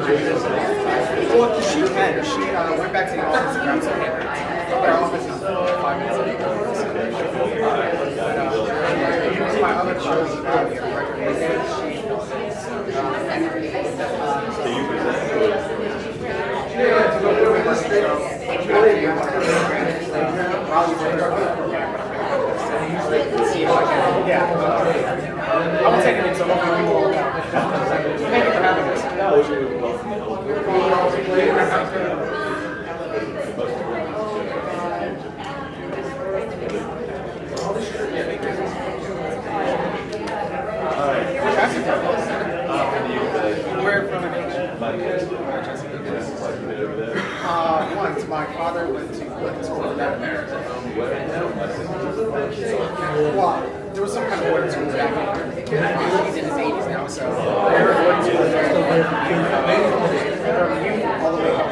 Well, she can. She went back to the office and grabbed some paper. But our office is 5 minutes away. But my other colleague, the record, I'm taking it, so hopefully we won't. Thank you for having us. Where from? Once my father went to school in that America. Well, there was some kind of boarding school back then. He's in his 80s now, so they were going to all the way up.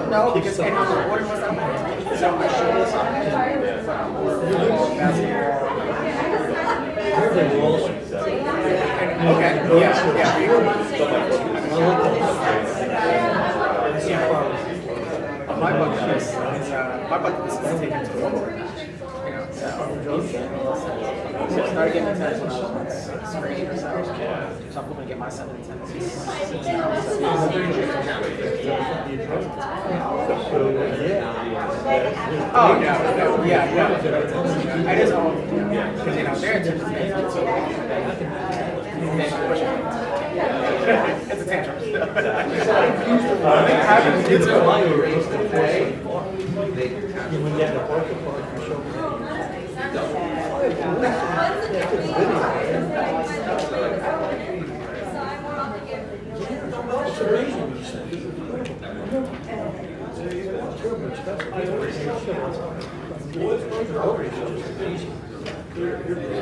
No, because the boarding was that way. So my shoulder side, okay, yeah. My bucket list is to take him to the football match. You know, so started getting into tennis when I was 6th grade or so. So I'm hoping to get my son into tennis. Oh no, yeah. I just hope because you know they're into it's a tantrum.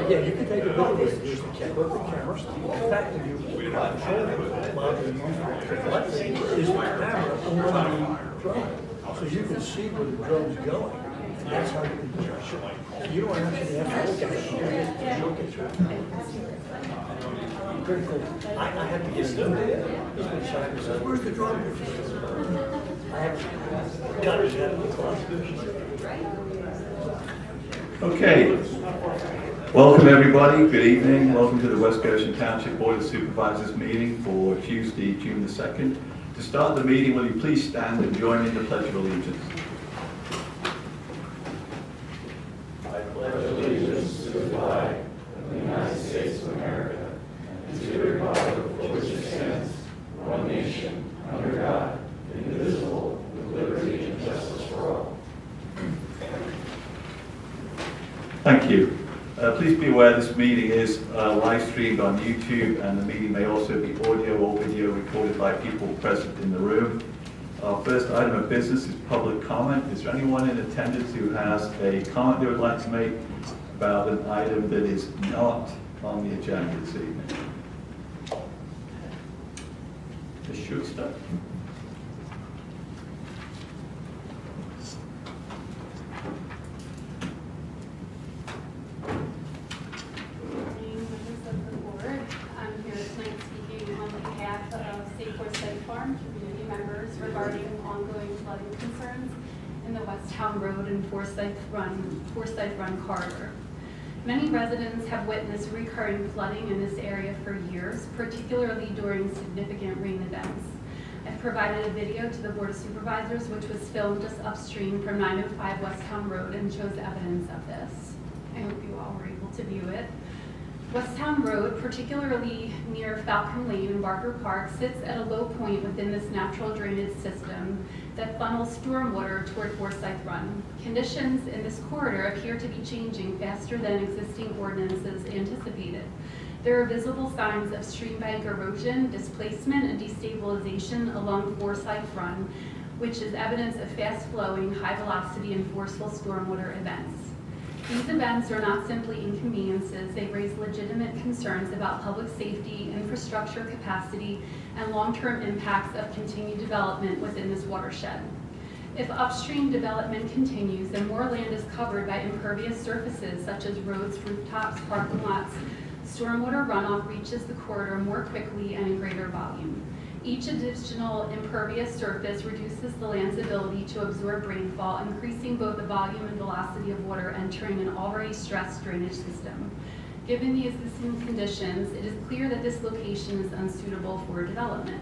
Yeah, you can take a video of it, just check both the cameras. In fact, if you is the camera on the drone. So you can see where the drone's going. That's how you can judge it. You don't actually have to look at it. You just look at it. Very cool. I had to get it done. He's been shy and says, where's the drone? I have got it out of the class. Okay. Welcome everybody. Good evening. Welcome to the West Goshen Township Board of Supervisors meeting for Tuesday, June the 2nd. To start the meeting, will you please stand and join in the Pledge of Allegiance? I pledge allegiance to the flag of the United States of America and to the republic for which it stands, one nation, under God, indivisible, with liberty and justice for all. Thank you. Please be aware this meeting is live streamed on YouTube, and the meeting may also be audio or video recorded by people present in the room. Our first item of business is public comment. Is there anyone in attendance who has a comment they would like to make about an item that is not on the agenda this evening? Ms. Schuster. Community members regarding ongoing flooding concerns in the West Town Road and Forsyth Run corridor. Many residents have witnessed recurring flooding in this area for years, particularly during significant rain events. I've provided a video to the Board of Supervisors, which was filmed just upstream from 905 West Town Road and shows evidence of this. I hope you all were able to view it. West Town Road, particularly near Falcon Lane and Barker Park, sits at a low point within this natural drainage system that funnels stormwater toward Forsyth Run. Conditions in this corridor appear to be changing faster than existing ordinances anticipated. There are visible signs of stream bank erosion, displacement, and destabilization along Forsyth Run, which is evidence of fast-flowing, high-velocity, and forceful stormwater events. These events are not simply inconveniences, they raise legitimate concerns about public safety, infrastructure capacity, and long-term impacts of continued development within this watershed. If upstream development continues and more land is covered by impervious surfaces such as roads, rooftops, parking lots, Stormwater runoff reaches the corridor more quickly and in greater volume. Each additional impervious surface reduces the land's ability to absorb rainfall, increasing both the volume and velocity of water entering an already stressed drainage system. Given the existing conditions, it is clear that this location is unsuitable for development.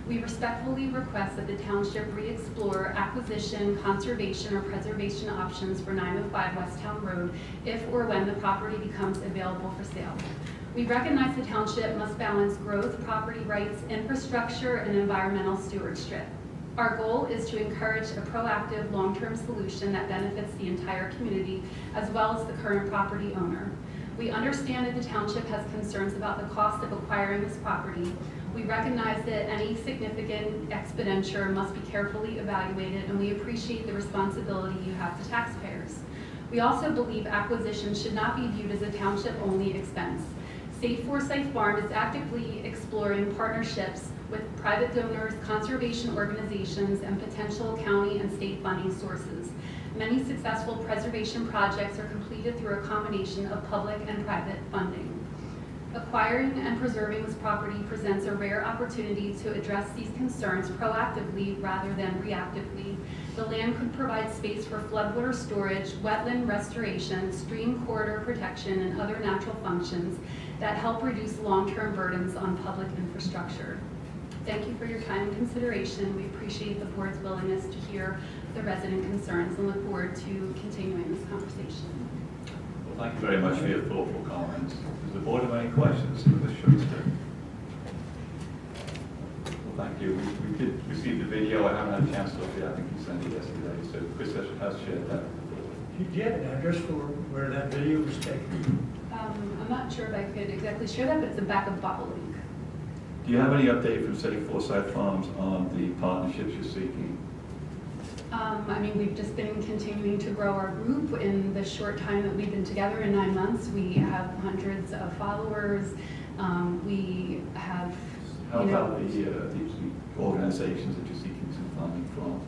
We respectfully request that the township re-explore acquisition, conservation, or preservation options for 905 West Town Road if or when the property becomes available for sale. We recognize the township must balance growth, property rights, infrastructure, and environmental stewardship. Our goal is to encourage a proactive, long-term solution that benefits the entire community as well as the current property owner. We understand that the township has concerns about the cost of acquiring this property. We recognize that any significant expenditure must be carefully evaluated, and we appreciate the responsibility you have to taxpayers. We also believe acquisition should not be viewed as a township-only expense. Safe Forsyth Farm is actively exploring partnerships with private donors, conservation organizations, and potential county and state funding sources. Many successful preservation projects are completed through a combination of public and private funding. Acquiring and preserving this property presents a rare opportunity to address these concerns proactively rather than reactively. The land could provide space for floodwater storage, wetland restoration, stream corridor protection, and other natural functions that help reduce long-term burdens on public infrastructure. Thank you for your time and consideration. We appreciate the board's willingness to hear the resident concerns and look forward to continuing this conversation. Well, thank you very much for your thoughtful comments. Does the board have any questions for Ms. Schuster? Well, thank you. We did receive the video. I haven't had a chance to look at it. I think you sent it yesterday. So Chris has shared that. Do you have an address for where that video was taken? I'm not sure if I could exactly share that, but it's the back of Bottle Link. Do you have any update from Safe Forsyth Farms on the partnerships you're seeking? I mean, we've just been continuing to grow our group. In the short time that we've been together in 9 months, we have hundreds of followers. We have, How about the organizations that you're seeking some funding from?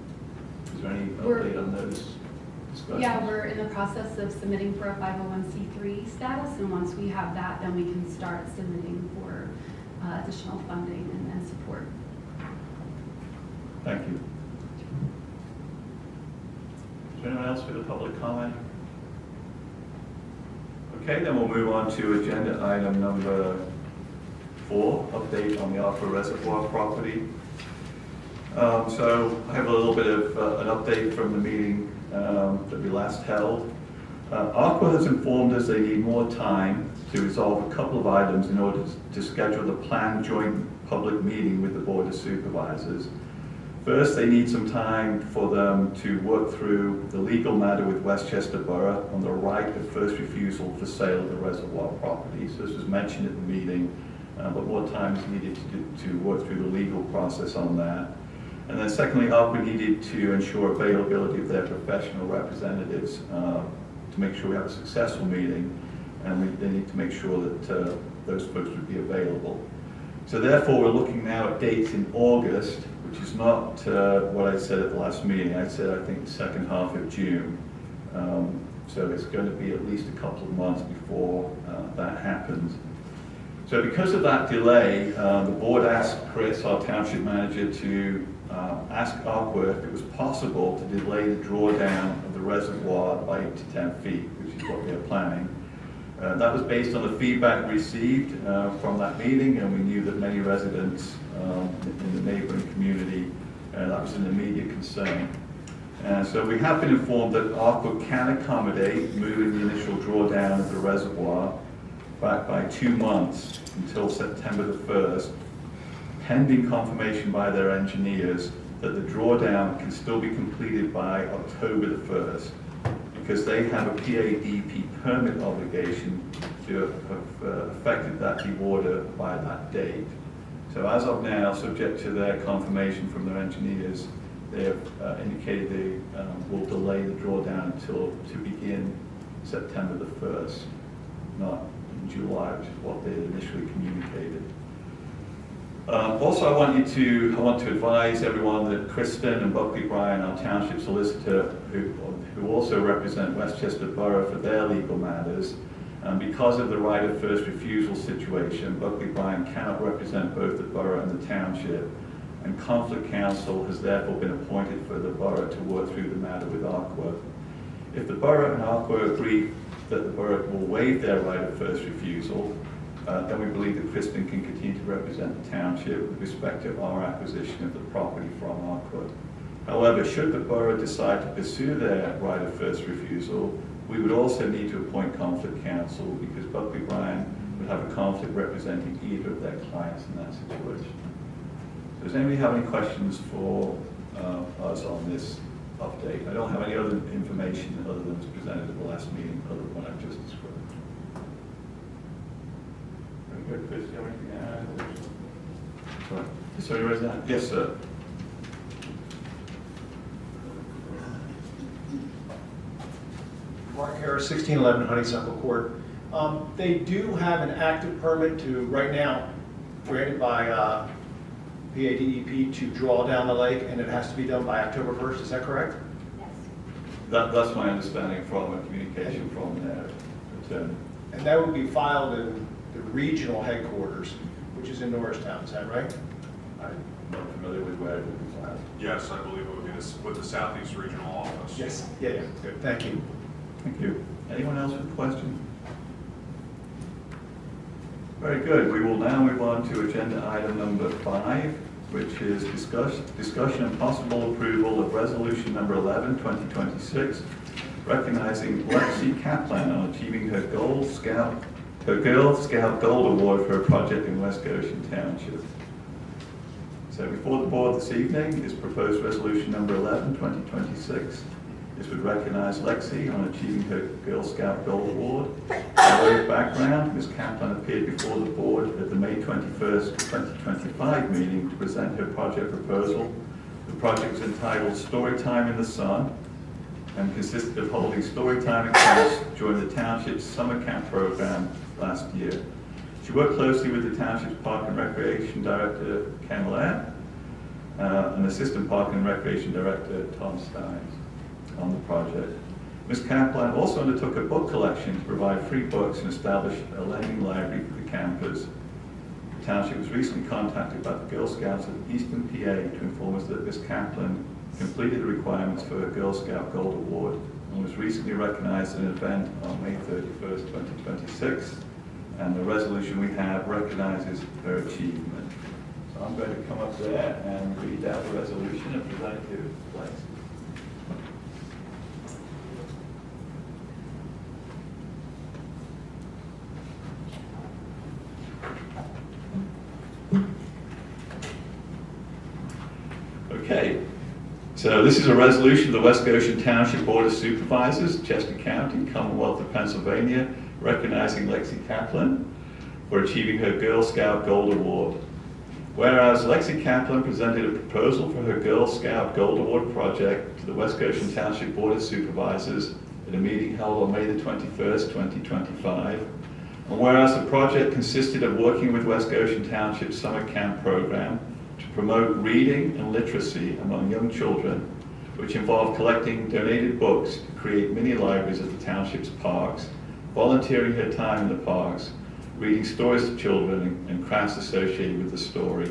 Is there any update on those discussions? Yeah, we're in the process of submitting for a 501c3 status, and once we have that, then we can start submitting for additional funding and support. Thank you. Is there anyone else with a public comment? Okay, then we'll move on to agenda item number 4, update on the Aqua Reservoir property. So I have a little bit of an update from the meeting that we last held. Aqua has informed us they need more time to resolve a couple of items in order to schedule the planned joint public meeting with the Board of Supervisors. First, they need some time for them to work through the legal matter with Westchester Borough on the right of first refusal for sale of the reservoir property. So this was mentioned at the meeting, but more time is needed to work through the legal process on that. And then secondly, Aqua needed to ensure availability of their professional representatives to make sure we have a successful meeting, and they need to make sure that those folks would be available. So therefore, we're looking now at dates in August, which is not what I said at the last meeting. I said, I think, the second half of June. So it's going to be at least a couple of months before that happens. So because of that delay, the board asked Chris, our township manager, to ask Aqua if it was possible to delay the drawdown of the reservoir by 8 to 10 feet, which is what they're planning. That was based on the feedback received from that meeting, and we knew that many residents in the neighboring community, that was an immediate concern. So we have been informed that Aqua can accommodate moving the initial drawdown of the reservoir back by 2 months until September the 1st, pending confirmation by their engineers that the drawdown can still be completed by October the 1st, because they have a PADP permit obligation to have affected that dewater by that date. So as of now, subject to their confirmation from their engineers, they have indicated they will delay the drawdown until to begin September the 1st, not in July, which is what they had initially communicated. Also, I want to advise everyone that Kristen and Buckley Bryan, our township solicitor, who also represent Westchester Borough for their legal matters, And because of the right of first refusal situation, Buckley Bryan cannot represent both the borough and the township, and conflict counsel has therefore been appointed for the borough to work through the matter with Aqua. If the borough and Aqua agree that the borough will waive their right of first refusal, then we believe that Crispin can continue to represent the township with respect to our acquisition of the property from Aqua. However, should the borough decide to pursue their right of first refusal, we would also need to appoint conflict counsel because Buckley Bryan would have a conflict representing either of their clients in that situation. So does anybody have any questions for us on this update? I don't have any other information other than was presented at the last meeting, other than what I've just described. Very good. Chris, do you have anything to add? Sorry, raise that? Yes, sir. Mark Harris, 1611 Honeysuckle Court. They do have an active permit to, right now, granted by PADEP to draw down the lake, and it has to be done by October 1st, is that correct? Yes. That's my understanding from a communication from their attorney. And that would be filed in the regional headquarters, which is in Norristown, is that right? I'm not familiar with where it will be filed. Yes, I believe it would be with the Southeast Regional Office. Yes. Yeah, good, thank you. Thank you. Anyone else with a question? Very good. We will now move on to agenda item number 5, which is discussion and possible approval of resolution number 11, 2026, recognizing Lexi Kaplan on achieving her Girl Scout Gold Award for a project in West Goshen Township. So before the board this evening is proposed resolution number 11, 2026. This would recognize Lexi on achieving her Girl Scout Gold Award. By way of background, Ms. Kaplan appeared before the board at the May 21st, 2025 meeting to present her project proposal. The project is entitled Storytime in the Sun and consisted of holding storytime class during the township's summer camp program last year. She worked closely with the township's Park and Recreation Director, Ken Lair, and Assistant Park and Recreation Director, Tom Steins, on the project. Ms. Kaplan also undertook a book collection to provide free books and establish a lending library for the campers. The township was recently contacted by the Girl Scouts of Eastern PA to inform us that Ms. Kaplan completed the requirements for her Girl Scout Gold Award and was recently recognized at an event on May 31st, 2026. And the resolution we have recognizes her achievement. So I'm going to come up there and read out the resolution and present it to Lexi. Okay, so this is a resolution of the West Goshen Township Board of Supervisors, Chester County, Commonwealth of Pennsylvania, recognizing Lexi Kaplan for achieving her Girl Scout Gold Award. Whereas Lexi Kaplan presented a proposal for her Girl Scout Gold Award project to the West Goshen Township Board of Supervisors at a meeting held on May the 21st, 2025. And whereas the project consisted of working with West Goshen Township's summer camp program to promote reading and literacy among young children, which involved collecting donated books to create mini libraries at the township's parks, volunteering her time in the parks, reading stories to children and crafts associated with the story.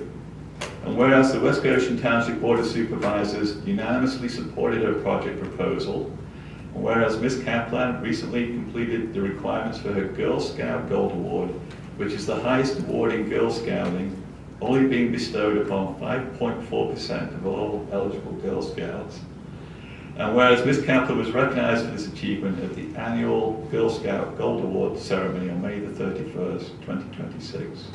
And whereas the West Goshen Township Board of Supervisors unanimously supported her project proposal, and whereas Ms. Kaplan recently completed the requirements for her Girl Scout Gold Award, which is the highest award in Girl Scouting, only being bestowed upon 5.4% of all eligible Girl Scouts. And whereas Ms. Kaplan was recognized for this achievement at the annual Girl Scout Gold Award ceremony on May the 31st, 2026.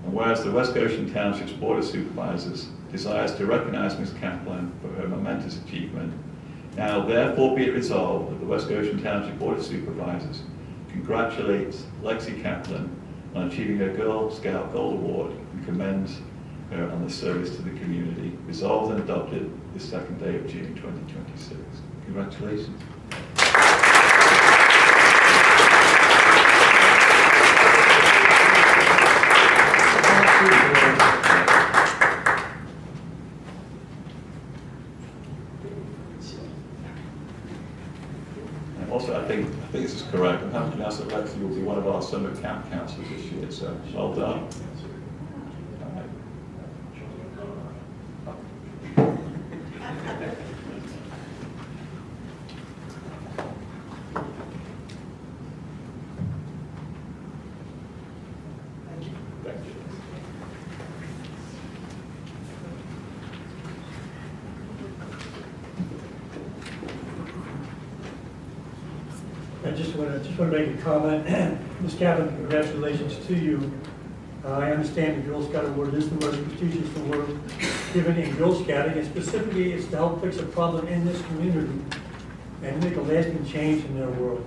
And whereas the West Goshen Township's Board of Supervisors desires to recognize Ms. Kaplan for her momentous achievement, now therefore be it resolved that the West Goshen Township Board of Supervisors congratulates Lexi Kaplan on achieving her Girl Scout Gold Award and commends her on the service to the community, resolved and adopted this second day of June 2026. Congratulations. I also I think this is correct. I'm happy to announce that Lexi will be one of our summer camp counselors this year, so well done. Thank you. I just want to make a comment. Ms. Kaplan, congratulations to you. I understand the Girl Scout Award is the most prestigious award given in Girl Scouting, and specifically it's to help fix a problem in this community and make a lasting change in their world.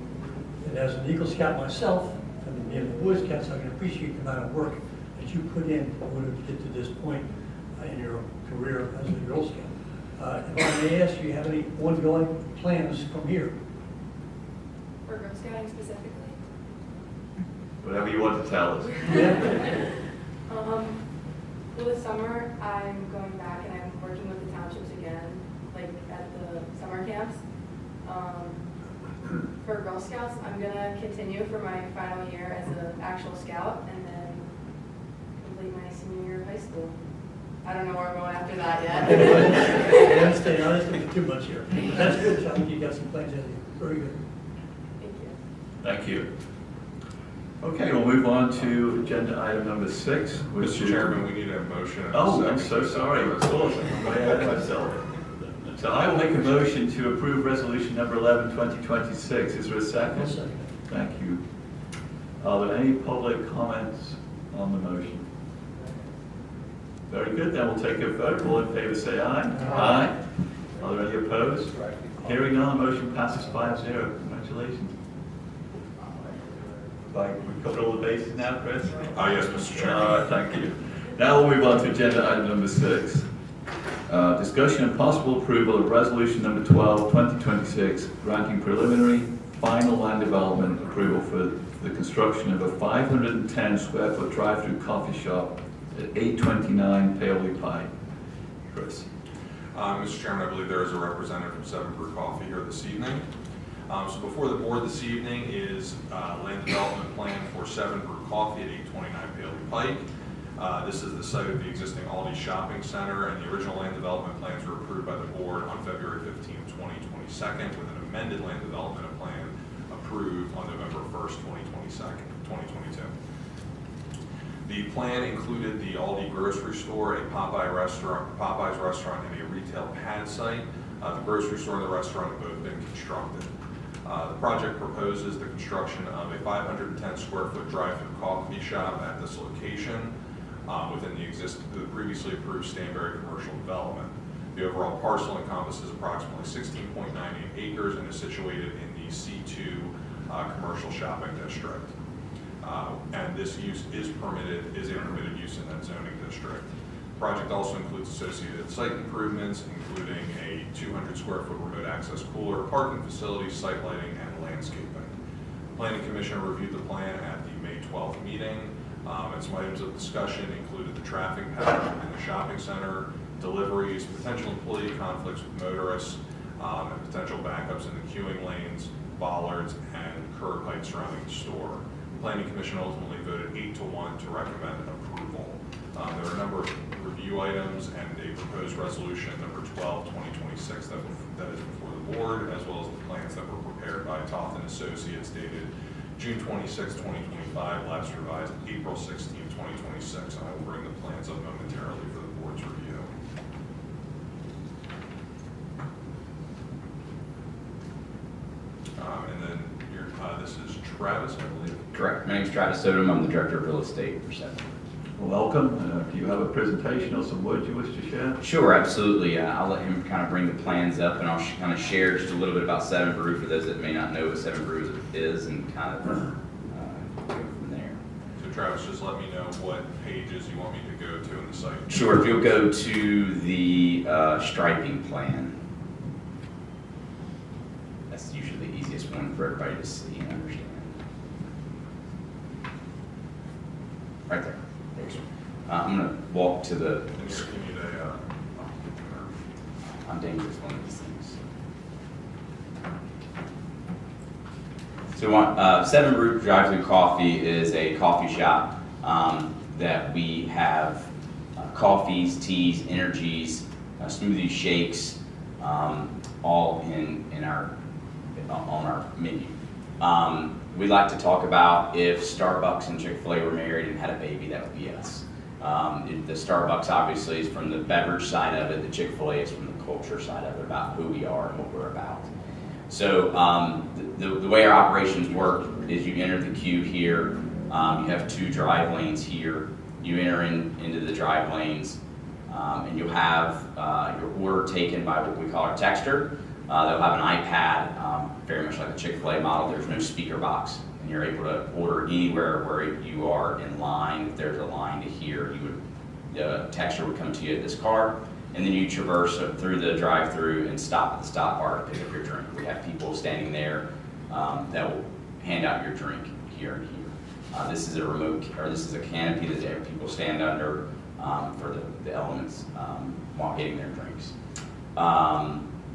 And as an Eagle Scout myself, and being a Boy Scout, so I can appreciate the amount of work that you put in order to get to this point in your career as a Girl Scout. If I may ask, do you have any ongoing plans from here? For Girl Scouting specifically? Whatever you want to tell us. For the summer, I'm going back and I'm working with the townships again, like at the summer camps. For Girl Scouts, I'm gonna continue for my final year as an actual scout and then complete my senior year of high school. I don't know where I'm going after that yet. I understand, I understand too much here. That's good, I think you got some plans in you. Very good. Thank you. Thank you. Okay, we'll move on to agenda item number 6. Which Mr. is- Chairman, we need a motion. and a Oh, I'm second so to sorry. Of adopt the course, resolution. I'm way ahead of myself. So I will make a motion to approve resolution number 11, 2026. Is there a I'll second? second. Thank you. Are there any public comments on the motion? Very good, then we'll take a vote. All in favor say aye. Aye. Are there any opposed? Hearing none, the motion passes 5-0. Congratulations. We've covered all the bases now, Chris? Yes, Mr. Chairman. All right, thank you. Now we'll move on to agenda item number 6. Discussion and possible approval of resolution number 12, 2026, granting preliminary final land development approval for the construction of a 510 square foot drive-through coffee shop at 829 Paoli Pike. Chris. Mr. Chairman, I believe there is a representative from Seven Brew Coffee here this evening. So before the board this evening is land development plan for Seven Brew Coffee at 829 Paoli Pike. This is the site of the existing Aldi Shopping Center, and the original land development plans were approved by the board on February 15, 2022, with an amended land development plan approved on November 1st, 2022. The plan included the Aldi grocery store, a Popeyes restaurant, and a retail pad site. The grocery store and the restaurant have both been constructed. The project proposes the construction of a 510 square foot drive-through coffee shop at this location within the previously approved Stanberry commercial development. The overall parcel encompasses approximately 16.98 acres and is situated in the C2 commercial shopping district. And this use is a permitted use in that zoning district. The project also includes associated site improvements, including a 200 square foot remote access cooler, parking facilities, site lighting, and landscaping. The Planning Commission reviewed the plan at the May 12th meeting, and some items of discussion included the traffic pattern in the shopping center, deliveries, potential employee conflicts with motorists, and potential backups in the queuing lanes, bollards, and curb height surrounding the store. The Planning Commission ultimately voted 8-1 to recommend approval. There are a number of review items and a proposed resolution number 12, 2026 that is before the board, as well as the plans that were prepared by Toth and Associates dated June 26, 2025, last revised April 16, 2026. I will bring the plans up momentarily for the board's review. And then this is Travis, I believe. Correct. My name is Travis Sodom. I'm the Director of Real Estate for Seven. Welcome. Do you have a presentation or some words you wish to share? Sure, absolutely. I'll let him kind of bring the plans up, and I'll kind of share just a little bit about Seven Brew for those that may not know what Seven Brew is, and kind of go from there. So Travis, just let me know what pages you want me to go to in the site. Sure. If you'll go to the striping plan, that's usually the easiest one for everybody to see and understand. Right there. I'm going to walk to the. And you need a. I'm dangerous one of these things. So we want, Seven Brew Drive-Thru Coffee is a coffee shop that we have coffees, teas, energies, smoothie shakes, all on our menu. We like to talk about if Starbucks and Chick-fil-A were married and had a baby, that would be us. The Starbucks obviously is from the beverage side of it, the Chick-fil-A is from the culture side of it, about who we are and what we're about. So the way our operations work is you enter the queue here, you have 2 drive lanes here, you enter into the drive lanes, and you'll have your order taken by what we call our texter. They'll have an iPad, very much like the Chick-fil-A model. There's no speaker box, and you're able to order anywhere where you are in line. If there's a line to here, the texter would come to you at this car, and then you traverse through the drive-through and stop at the stop bar to pick up your drink. We have people standing there that will hand out your drink here and here. This is a canopy that people stand under for the elements while getting their drinks.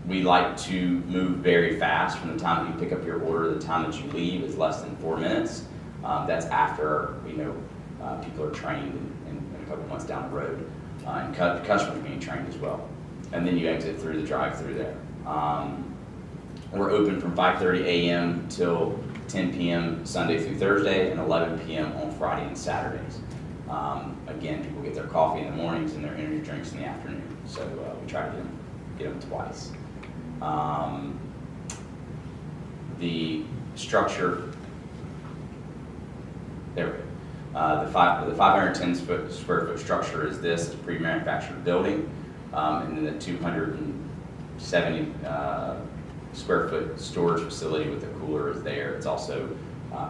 We like to move very fast. From the time that you pick up your order to the time that you leave is less than 4 minutes. That's after we know people are trained and a couple months down the road, and customers being trained as well. And then you exit through the drive-through there. We're open from 5:30 a.m. till 10 p.m. Sunday through Thursday and 11 p.m. on Friday and Saturdays. Again, people get their coffee in the mornings and their energy drinks in the afternoon. So we try to get them twice. The structure, there we go. The 510 square foot structure is this, it's a pre-manufactured building. And then the 270 square foot storage facility with the cooler is there. It's also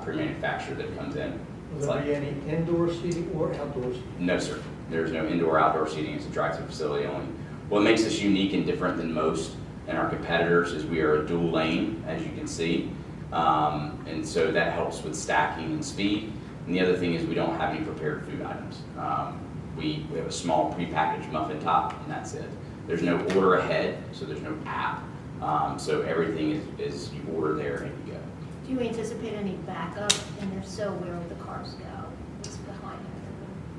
pre-manufactured that comes in. Will there be any indoor seating or outdoor seating? No, sir. There's no indoor outdoor seating. It's a drive-through facility only. What makes us unique and different than most and our competitors is we are a dual lane, as you can see. And so that helps with stacking and speed. And the other thing is we don't have any prepared food items. We have a small prepackaged muffin top, and that's it. There's no order ahead, so there's no app. So everything is you order there and you go. Do you anticipate any backup? And if so, where will the cars go? What's behind it?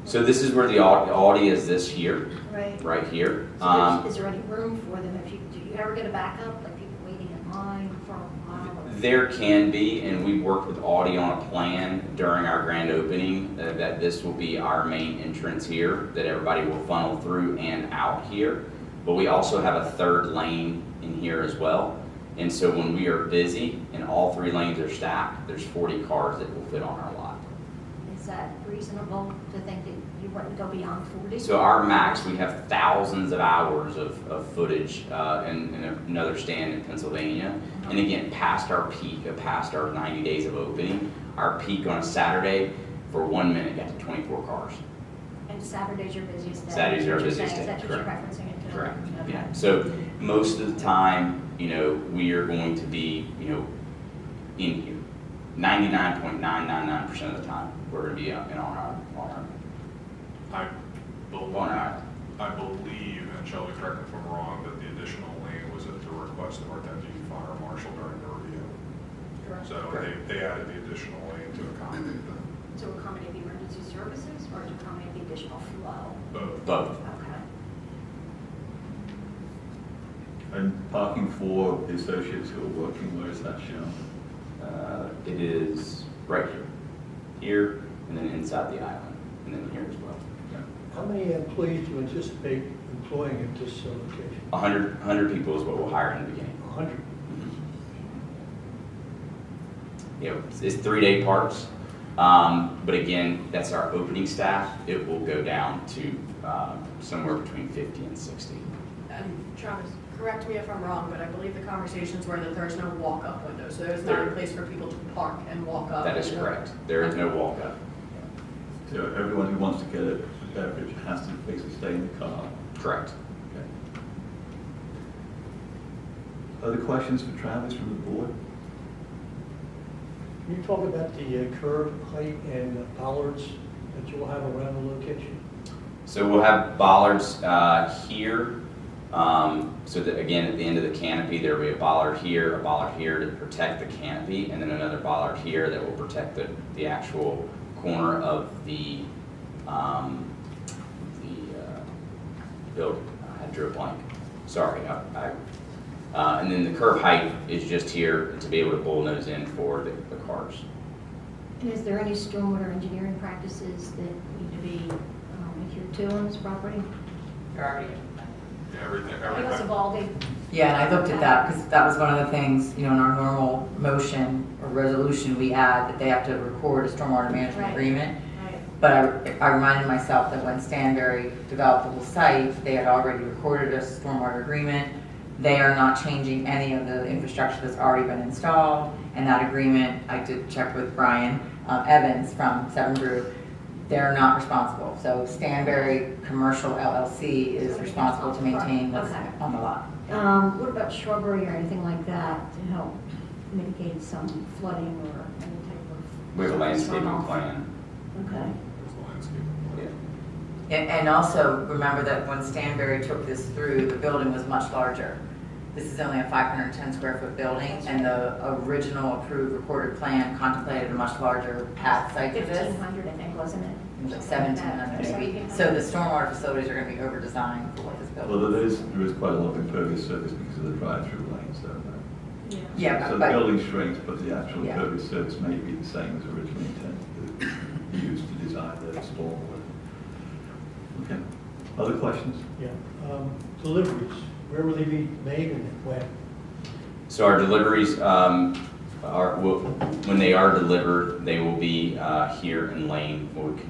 So this is where the Audi is this here, Right. right here. So is there any room for them? Do you ever get a backup, like people waiting in line for a while? There can be, and we worked with Audi on a plan during our grand opening that this will be our main entrance here, that everybody will funnel through and out here. But we also have a third lane in here as well. And so when we are busy and all 3 lanes are stacked, there's 40 cars that will fit on our lot. Is that reasonable to think that you wouldn't go beyond 40? So our max, we have thousands of hours of footage in another stand in Pennsylvania. And again, past our peak, past our 90 days of opening, our peak on a Saturday for 1 minute got to 24 cars. And Saturday's your busiest day? Saturday's our Is that what you're busiest saying? day, Is that what you're correct. referencing it to? Correct, Okay. yeah. So most of the time, we are going to be, in here. 99.999% of the time, we're going to be on our I believe, on our I believe, and Shelby, correct me if I'm wrong, that the additional lane was at the request of our deputy fire marshal during the review. Correct. So they added the additional lane to accommodate them. To accommodate the emergency services or to accommodate the additional flow? both. Okay. And parking for the associates who are working, where is that shown? It is right here, and then inside the island, and then here as well. How many employees do you anticipate employing at this location? 100 people is what we'll hire in the beginning. 100. Yeah, it's 3-day parks, but again, that's our opening staff. It will go down to somewhere between 50 and 60. And Travis, correct me if I'm wrong, but I believe the conversations were that there's no walk-up window, so there's not a place for people to park and walk up. That is correct. There is no walk-up. So everyone who wants to get a beverage has to basically stay in the car. Correct. Okay. Other questions for Travis from the board? Can you talk about the curb height and bollards that you'll have around the location? So we'll have bollards here So that, again, at the end of the canopy, there will be a bollard here to protect the canopy, and then another bollard here that will protect the actual corner of the building. I drew a blank. Sorry. And then the curb height is just here to be able to bullnose in for the cars. And is there any stormwater engineering practices that need to be adhered to on this property? Yeah, everything. I guess Evaldi. Yeah, and I looked at that because that was one of the things, in our normal motion or resolution, we add that they have to record a stormwater management Right. agreement. Right. But I reminded myself that when Stanberry developed the whole site, they had already recorded a stormwater agreement. They are not changing any of the infrastructure that's already been installed. And that agreement, I did check with Brian Evans from Seven Group, they're not responsible. So Stanberry Commercial LLC is responsible to maintain what's Okay. on the lot. What about shrubbery or anything like that to help mitigate some flooding or any type of? We have a landscaping runoff? plan. Okay. There's the landscape. Yeah. And also remember that when Stanberry took this through, the building was much larger. This is only a 510 square foot building, and the original approved recorded plan contemplated a much larger path site for this. 1,500, I think, wasn't it? It was like Something 1,700 like maybe. that. So the stormwater facilities are going to be over-designed for what this building Well, is. there is quite a lot of impervious surface because of the drive-through lanes, don't there? Yeah. Yeah, So the but building shrinks, but the actual Yeah. impervious surface may be the same as originally intended, used to design the stormwater. Okay, other questions? Yeah, deliveries, where will they be made and when? So our deliveries when they are delivered, they will be here in lane, what we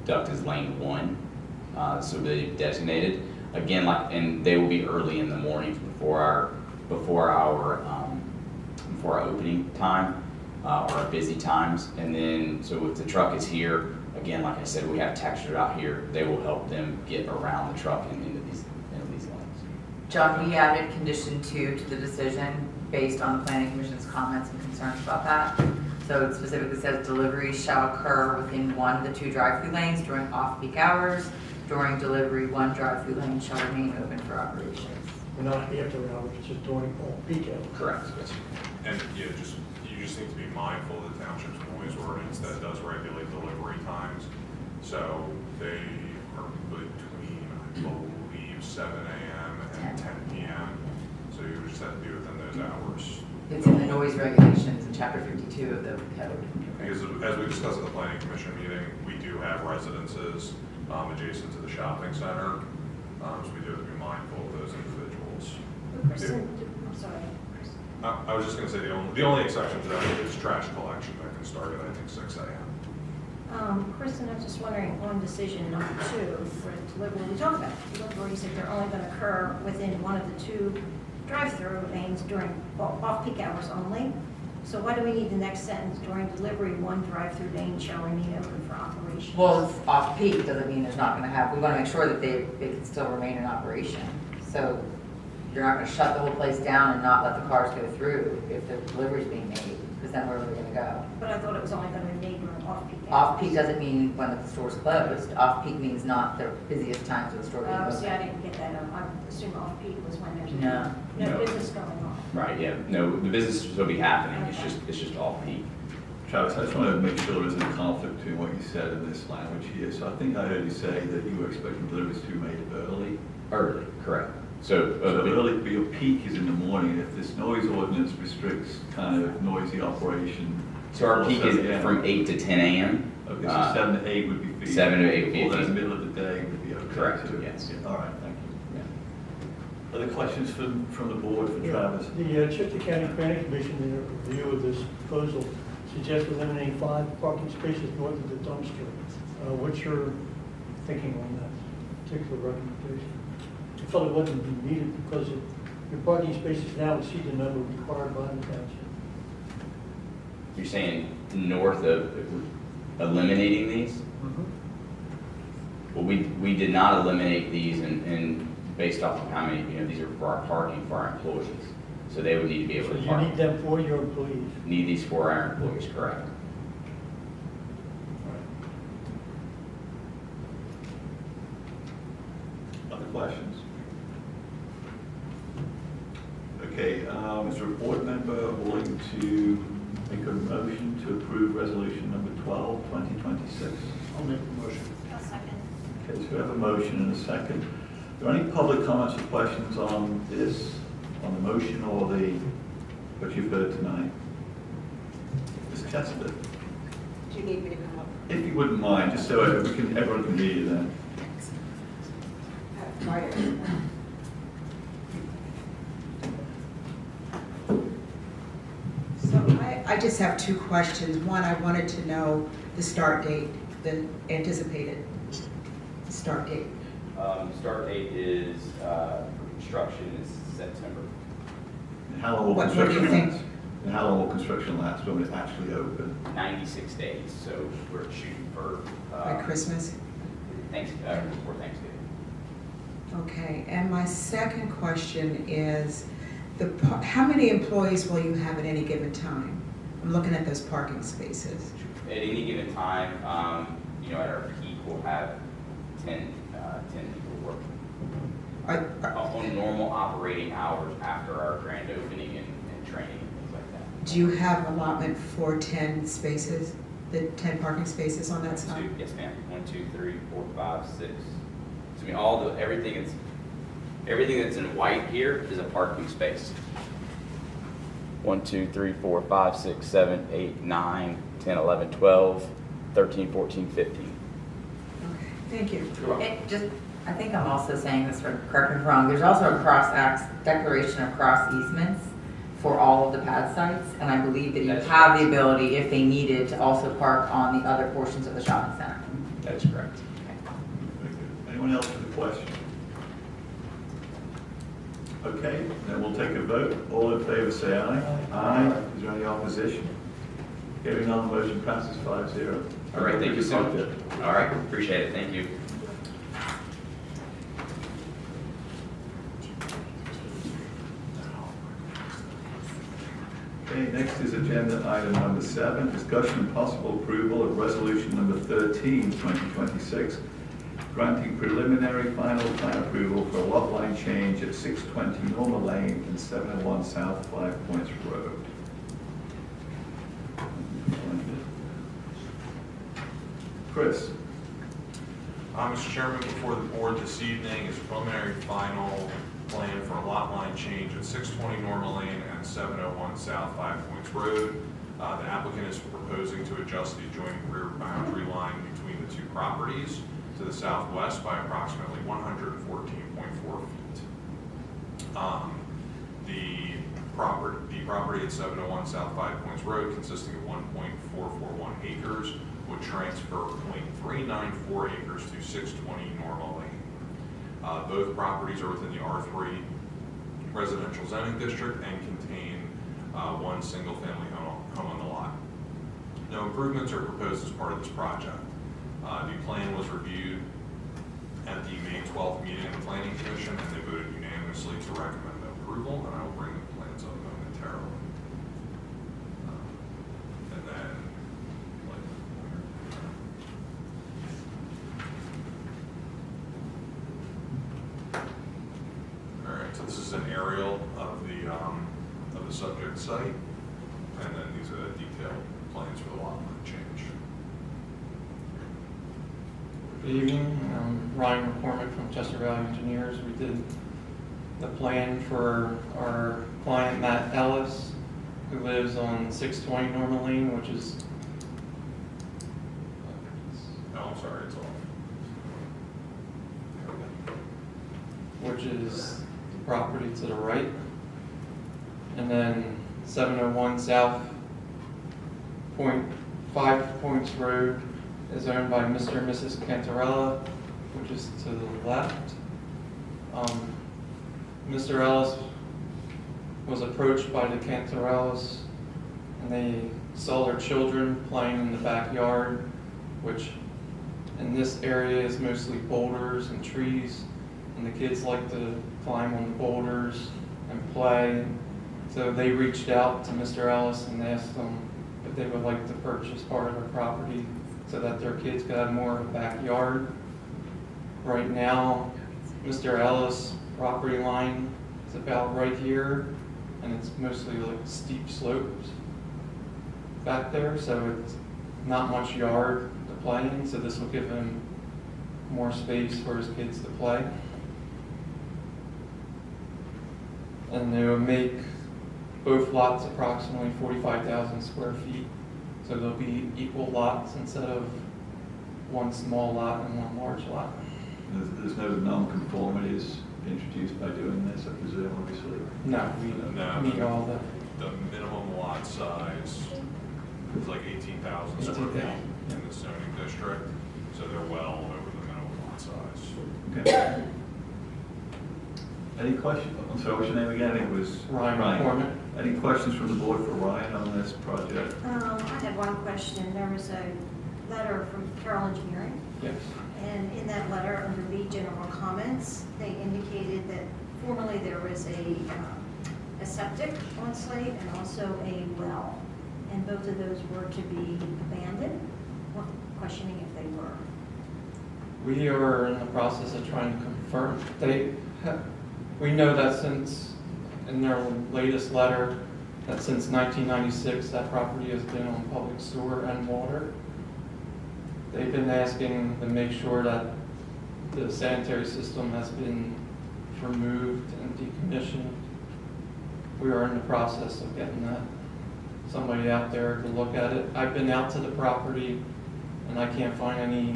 conduct as lane 1. So they're designated. Again, and they will be early in the morning before our opening time, or our busy times. And then, so if the truck is here, again, like I said, we have textured out here. They will help them get around the truck and into these lanes. John, we added condition 2 to the decision based on the planning commission's comments and concerns about that. So it specifically says deliveries shall occur within one of the 2 drive-through lanes during off-peak hours. During delivery, 1 drive-through lane shall remain open for operations. We're not after hours, it's just during all peak hours. Correct. Yes. And you just need to be mindful of the township's noise ordinance that does regulate delivery times. So they are between, I believe, 7 a.m. and 10 p.m. So you just have to be within those hours. It's in the noise regulations in chapter 52 of the code. Because as we discussed at the planning commission meeting, we do have residences adjacent to the shopping center. So we do have to be mindful of those individuals. Kristen, I'm sorry. Kristen. I was just going to say the only exception to that is trash collection that can start at, I think, 6 a.m. Kristen, I was just wondering on decision number 2 for delivery, we talked about deliveries that they're only going to occur within one of the 2 drive-through lanes during off-peak hours only. So why do we need the next sentence? During delivery, 1 drive-through lane shall remain open for operation. Well, it's off-peak doesn't mean there's not going to have, we want to make sure that they can still remain in operation. So you're not going to shut the whole place down and not let the cars go through if the delivery's being made, because then where are they going to go? But I thought it was only going to be made during off-peak hours. Off-peak doesn't mean when the store's closed. Off-peak means not the busiest times of the store being Oh, see, I open. didn't get that. I assume off-peak was when there's No. no No. business going on. Right. Yeah. No, the business will still be happening. It's just off peak. Travis, I just want to make sure there isn't a conflict between what you said and this language here. So I think I heard you say that you were expecting deliveries to be made early. Early. Correct. So So early, but your peak is in the morning. If this noise ordinance restricts kind of noisy operation. So our peak is 7 a.m. from 8 to 10 a.m. Okay, so 7 to 8 would be feasible. 7 to 8 would be Or then the feasible. middle of the day would be okay. Correct, too. yes. Yeah, all right, thank you. Other questions from the board for Travis? The Chester County Planning Commission, in a review of this proposal, suggests eliminating 5 parking spaces north of the dumpster. What's your thinking on that particular recommendation? I felt it wasn't needed because your parking spaces now exceed the number required by the township. You're saying north of eliminating these? Well, we did not eliminate these and based off of how many, these are for our parking for our employees. So they would need to be able So to you park. need them for your employees. Need these for our employees, correct? Other questions? motion to approve resolution number 12, 2026? I'll make the motion. I'll second. Okay, so we have a motion and a second. Are there any public comments or questions on this, on the motion or what you've heard tonight? Ms. Chester, Do you need me to come up? if you wouldn't mind, just so everyone can hear you then. So I just have two questions. One, I wanted to know the start date, the anticipated start date. Start date is, for construction is September. And how long will What do you construction think? last? And how long will construction last when it actually open? 96 days, so we're shooting for, By Christmas? before Thanksgiving. Okay, and my second question is, how many employees will you have at any given time? I'm looking at those parking spaces. At any given time, at our peak, we'll have 10 people working. On normal operating hours after our grand opening and training and things like that. Do you have allotment for 10 spaces, the 10 parking spaces on that side? Yes, ma'am. 1, 2, 3, 4, 5, 6. So, I mean, everything that's in white here is a parking space. 1, 2, 3, 4, 5, 6, 7, 8, 9, 10, 11, 12, 13, 14, 15. Okay, thank you. I think I'm also saying this, correct me if I'm wrong, there's also a declaration of cross easements for all of the pad sites, and I believe that you That's have correct. the ability, if they needed, to also park on the other portions of the shopping center. That is correct. Very good. Anyone else with a question? Okay, then we'll take a vote. All in favor say aye. Aye. Is there any opposition? Hearing none, the motion passes 5-0. All right, thank you so much. All right, appreciate it. Thank you. Okay, next is agenda item number 7, discussion and possible approval of resolution number 13, 2026, granting preliminary final plan approval for a lot line change at 620 Norma Lane and 701 South 5 Points Road. Chris. Mr. Chairman, before the board this evening is a preliminary final plan for a lot line change at 620 Norma Lane and 701 South 5 Points Road. The applicant is proposing to adjust the adjoining rear boundary line between the two properties to the southwest by approximately 114.4 feet. The property at 701 South 5 Points Road, consisting of 1.441 acres, would transfer 0.394 acres to 620 Norma Lane. Both properties are within the R3 residential zoning district and contain one single-family home on the lot. No improvements are proposed as part of this project. The plan was reviewed at the May 12th meeting of the Planning Commission, and they voted unanimously to recommend approval, and I will bring the plans up momentarily. And then, all right, so this is an aerial of the subject site, and then these are the detailed plans for the lot line change. Good evening, I'm Ryan McCormick from Chester Valley Engineers. We did the plan for our client Matt Ellis, who lives on 620 Norma Lane, which is Oh, I'm sorry, it's off. which is the property to the right. And then 701 South 5 Points Road is owned by Mr. and Mrs. Cantarella, which is to the left. Mr. Ellis was approached by the Cantarellas, and they saw their children playing in the backyard, which in this area is mostly boulders and trees, and the kids like to climb on the boulders and play. So they reached out to Mr. Ellis and asked them if they would like to purchase part of their property so that their kids could have more of a backyard. Right now, Mr. Ellis' property line is about right here, and it's mostly like steep slopes. back there, so it's not much yard to play in, so this will give him more space for his kids to play. And they will make both lots approximately 45,000 square feet, so they'll be equal lots instead of one small lot and one large lot. There's no non-conformities introduced by doing this, I presume, obviously? No, we No. meet all The minimum lot size is like 18,000 square feet 18,000. in the zoning district, so they're well over the minimum lot size. Okay. Any questions? I'm sorry, what's your name again? It was Ryan McCormick. Any questions from the board for Ryan on this project? I had one question. There was a letter from Carroll Engineering, Yes. and in that letter, under B, general comments, they indicated that formerly there was a septic on site and also a well, and both of those were to be abandoned. Well, questioning if they were. We are in the process of trying to confirm. We know that since, in their latest letter, that since 1996, that property has been on public sewer and water. They've been asking to make sure that the sanitary system has been removed and decommissioned. We are in the process of getting somebody out there to look at it. I've been out to the property and I can't find any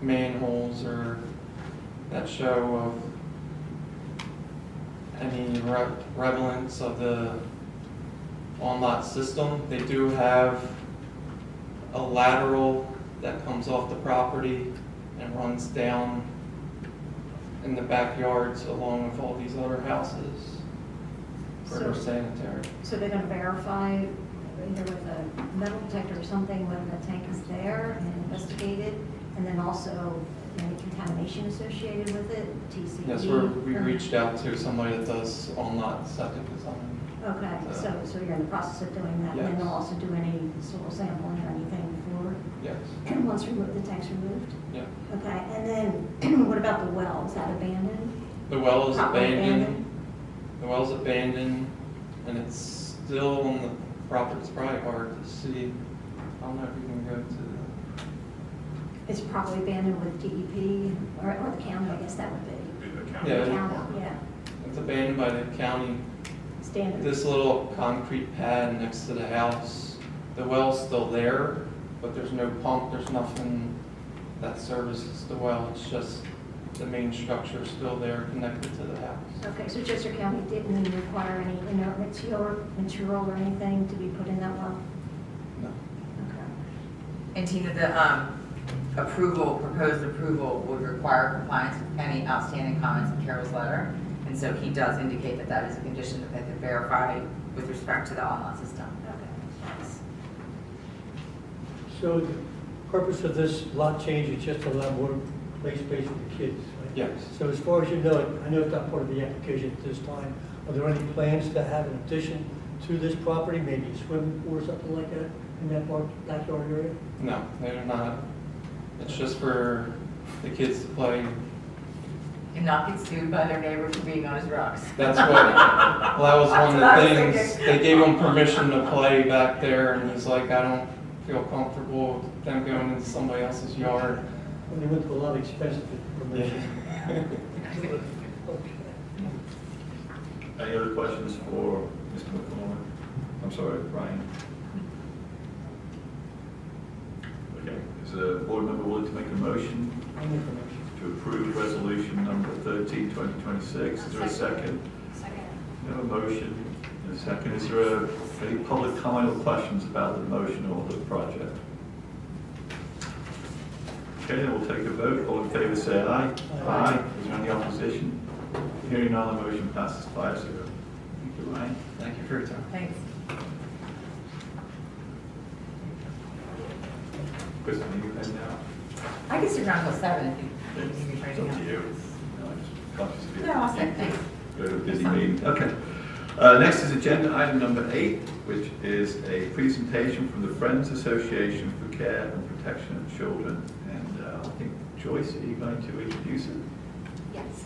manholes or that show of any relevance of the on-lot system. They do have a lateral that comes off the property and runs down in the backyards along with all these other houses for their sanitary. So they're gonna verify either with a metal detector or something whether the tank is there and investigate it, and then also any contamination associated with it, TCD? Yes, we reached out to somebody that does on-lot septic design. Okay, so you're in the process of doing that, and then Yes. they'll also do any soil sampling or anything for, Yes, once the tank's removed? yeah. Okay, and then what about the well? Is that abandoned? The well is Properly abandoned. The well's abandoned, and it's still on the property. It's probably hard to see. I don't know if you can go to the... It's probably abandoned with DEP or the county, I guess that would be. Be the county. Yeah. The department. county, yeah, It's abandoned by the county. standard. This little concrete pad next to the house, the well's still there, but there's no pump, there's nothing that services the well. It's just the main structure is still there connected to the house. Okay, so Chester County didn't require any inert material or anything to be put in that well? No. Okay. And Tina, the proposed approval would require compliance with any outstanding comments in Carol's letter. And so he does indicate that that is a condition that they could verify with respect to the on-lot system. Okay, thanks. So the purpose of this lot change is just to allow more play space for the kids, right? Yes. So as far as you know, I know it's not part of the application at this time, are there any plans to have an addition to this property, maybe a swimming pool or something like that in that backyard area? No, they're not. It's just for the kids to play. And not get sued by their neighbor for being on his rocks. That's what, well, that was one of That's what I the was things. thinking. They gave him permission to play back there, and he's like, I don't feel comfortable with them going into somebody else's yard. When they went to a lot of expense to get permission. Any other questions for Mr. McCormick? I'm sorry, Brian. Okay, is a board member willing to make a motion I'll make a motion. to approve resolution number 13, 2026? Is there a second? Second. We have a motion and a second. Is there any public comment or questions about the motion or the project? Okay, then we'll take a vote. All in favor say aye. Aye. Is there any opposition? Hearing none, the motion passes 5-0. Thank you, Ryan. Thank you for your time. Thanks. Kristen, are you heading out? I can sit around till 7 if you It's need me for up anything to you. else. No, I'm just conscious of you. No, I'll sit, thanks. Go to a busy meeting. Okay. Next is agenda item number 8, which is a presentation from the Friends Association for Care and Protection of Children. And I think, Joyce, are you going to introduce it? Yes.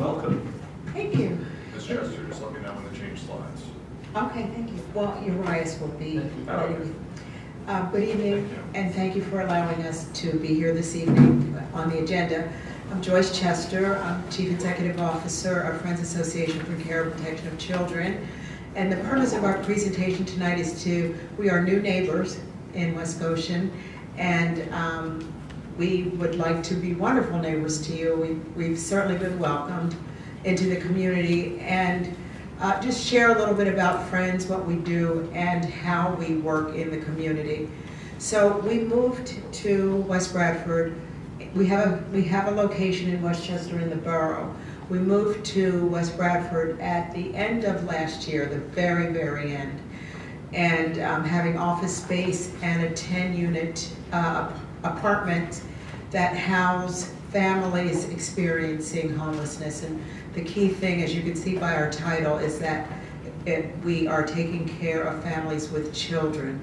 Welcome. Thank you. Ms. Chester, just let me know when to change slides. Okay, thank you. Well, Urias will be Okay. ready. Good evening, Thank you. and thank you for allowing us to be here this evening on the agenda. I'm Joyce Chester. I'm Chief Executive Officer of Friends Association for Care and Protection of Children. And the purpose of our presentation tonight is we are new neighbors in West Goshen, and we would like to be wonderful neighbors to you. We've certainly been welcomed into the community, and just share a little bit about Friends, what we do, and how we work in the community. So we moved to West Bradford. We have a location in Westchester in the borough. We moved to West Bradford at the end of last year, the very, very end, and having office space and a 10-unit apartment that house families experiencing homelessness. And the key thing, as you can see by our title, is that we are taking care of families with children.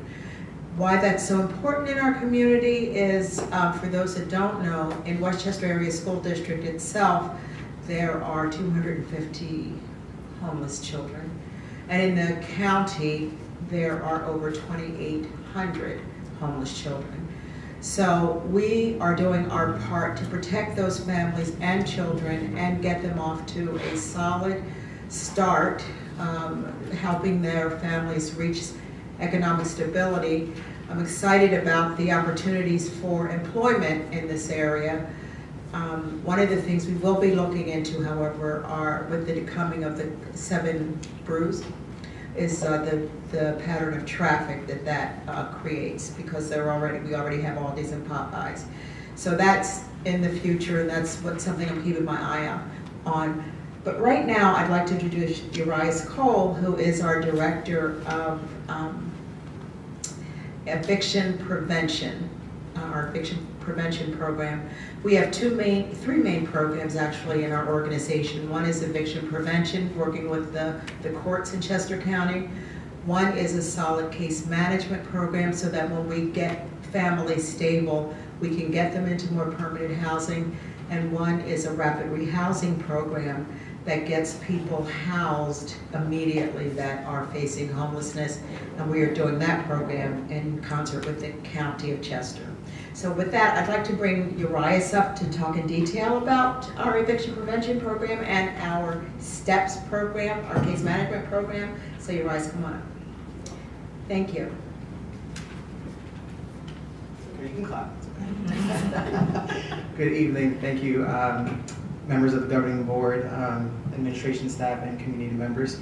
Why that's so important in our community is, for those that don't know, in Westchester Area School District itself, there are 250 homeless children. And in the county, there are over 2,800 homeless children. So we are doing our part to protect those families and children and get them off to a solid start, helping their families reach economic stability. I'm excited about the opportunities for employment in this area. One of the things we will be looking into, however, are with the coming of the 7 brews, is the pattern of traffic that creates, because we already have Aldi's and Popeyes. So that's in the future, and that's something I'm keeping my eye on. But right now, I'd like to introduce Urias Cole, who is our Director of Eviction Prevention, our Eviction Prevention Program. We have 3 main programs actually in our organization. One is eviction prevention, working with the courts in Chester County. One is a solid case management program, so that when we get families stable, we can get them into more permanent housing. And one is a rapid rehousing program that gets people housed immediately that are facing homelessness. And we are doing that program in concert with the County of Chester. So with that, I'd like to bring Urias up to talk in detail about our eviction prevention program and our STEPS program, our case management program. So Urias, come on up. Thank you. You can clap. Good evening. Thank you, members of the governing board, administration staff, and community members.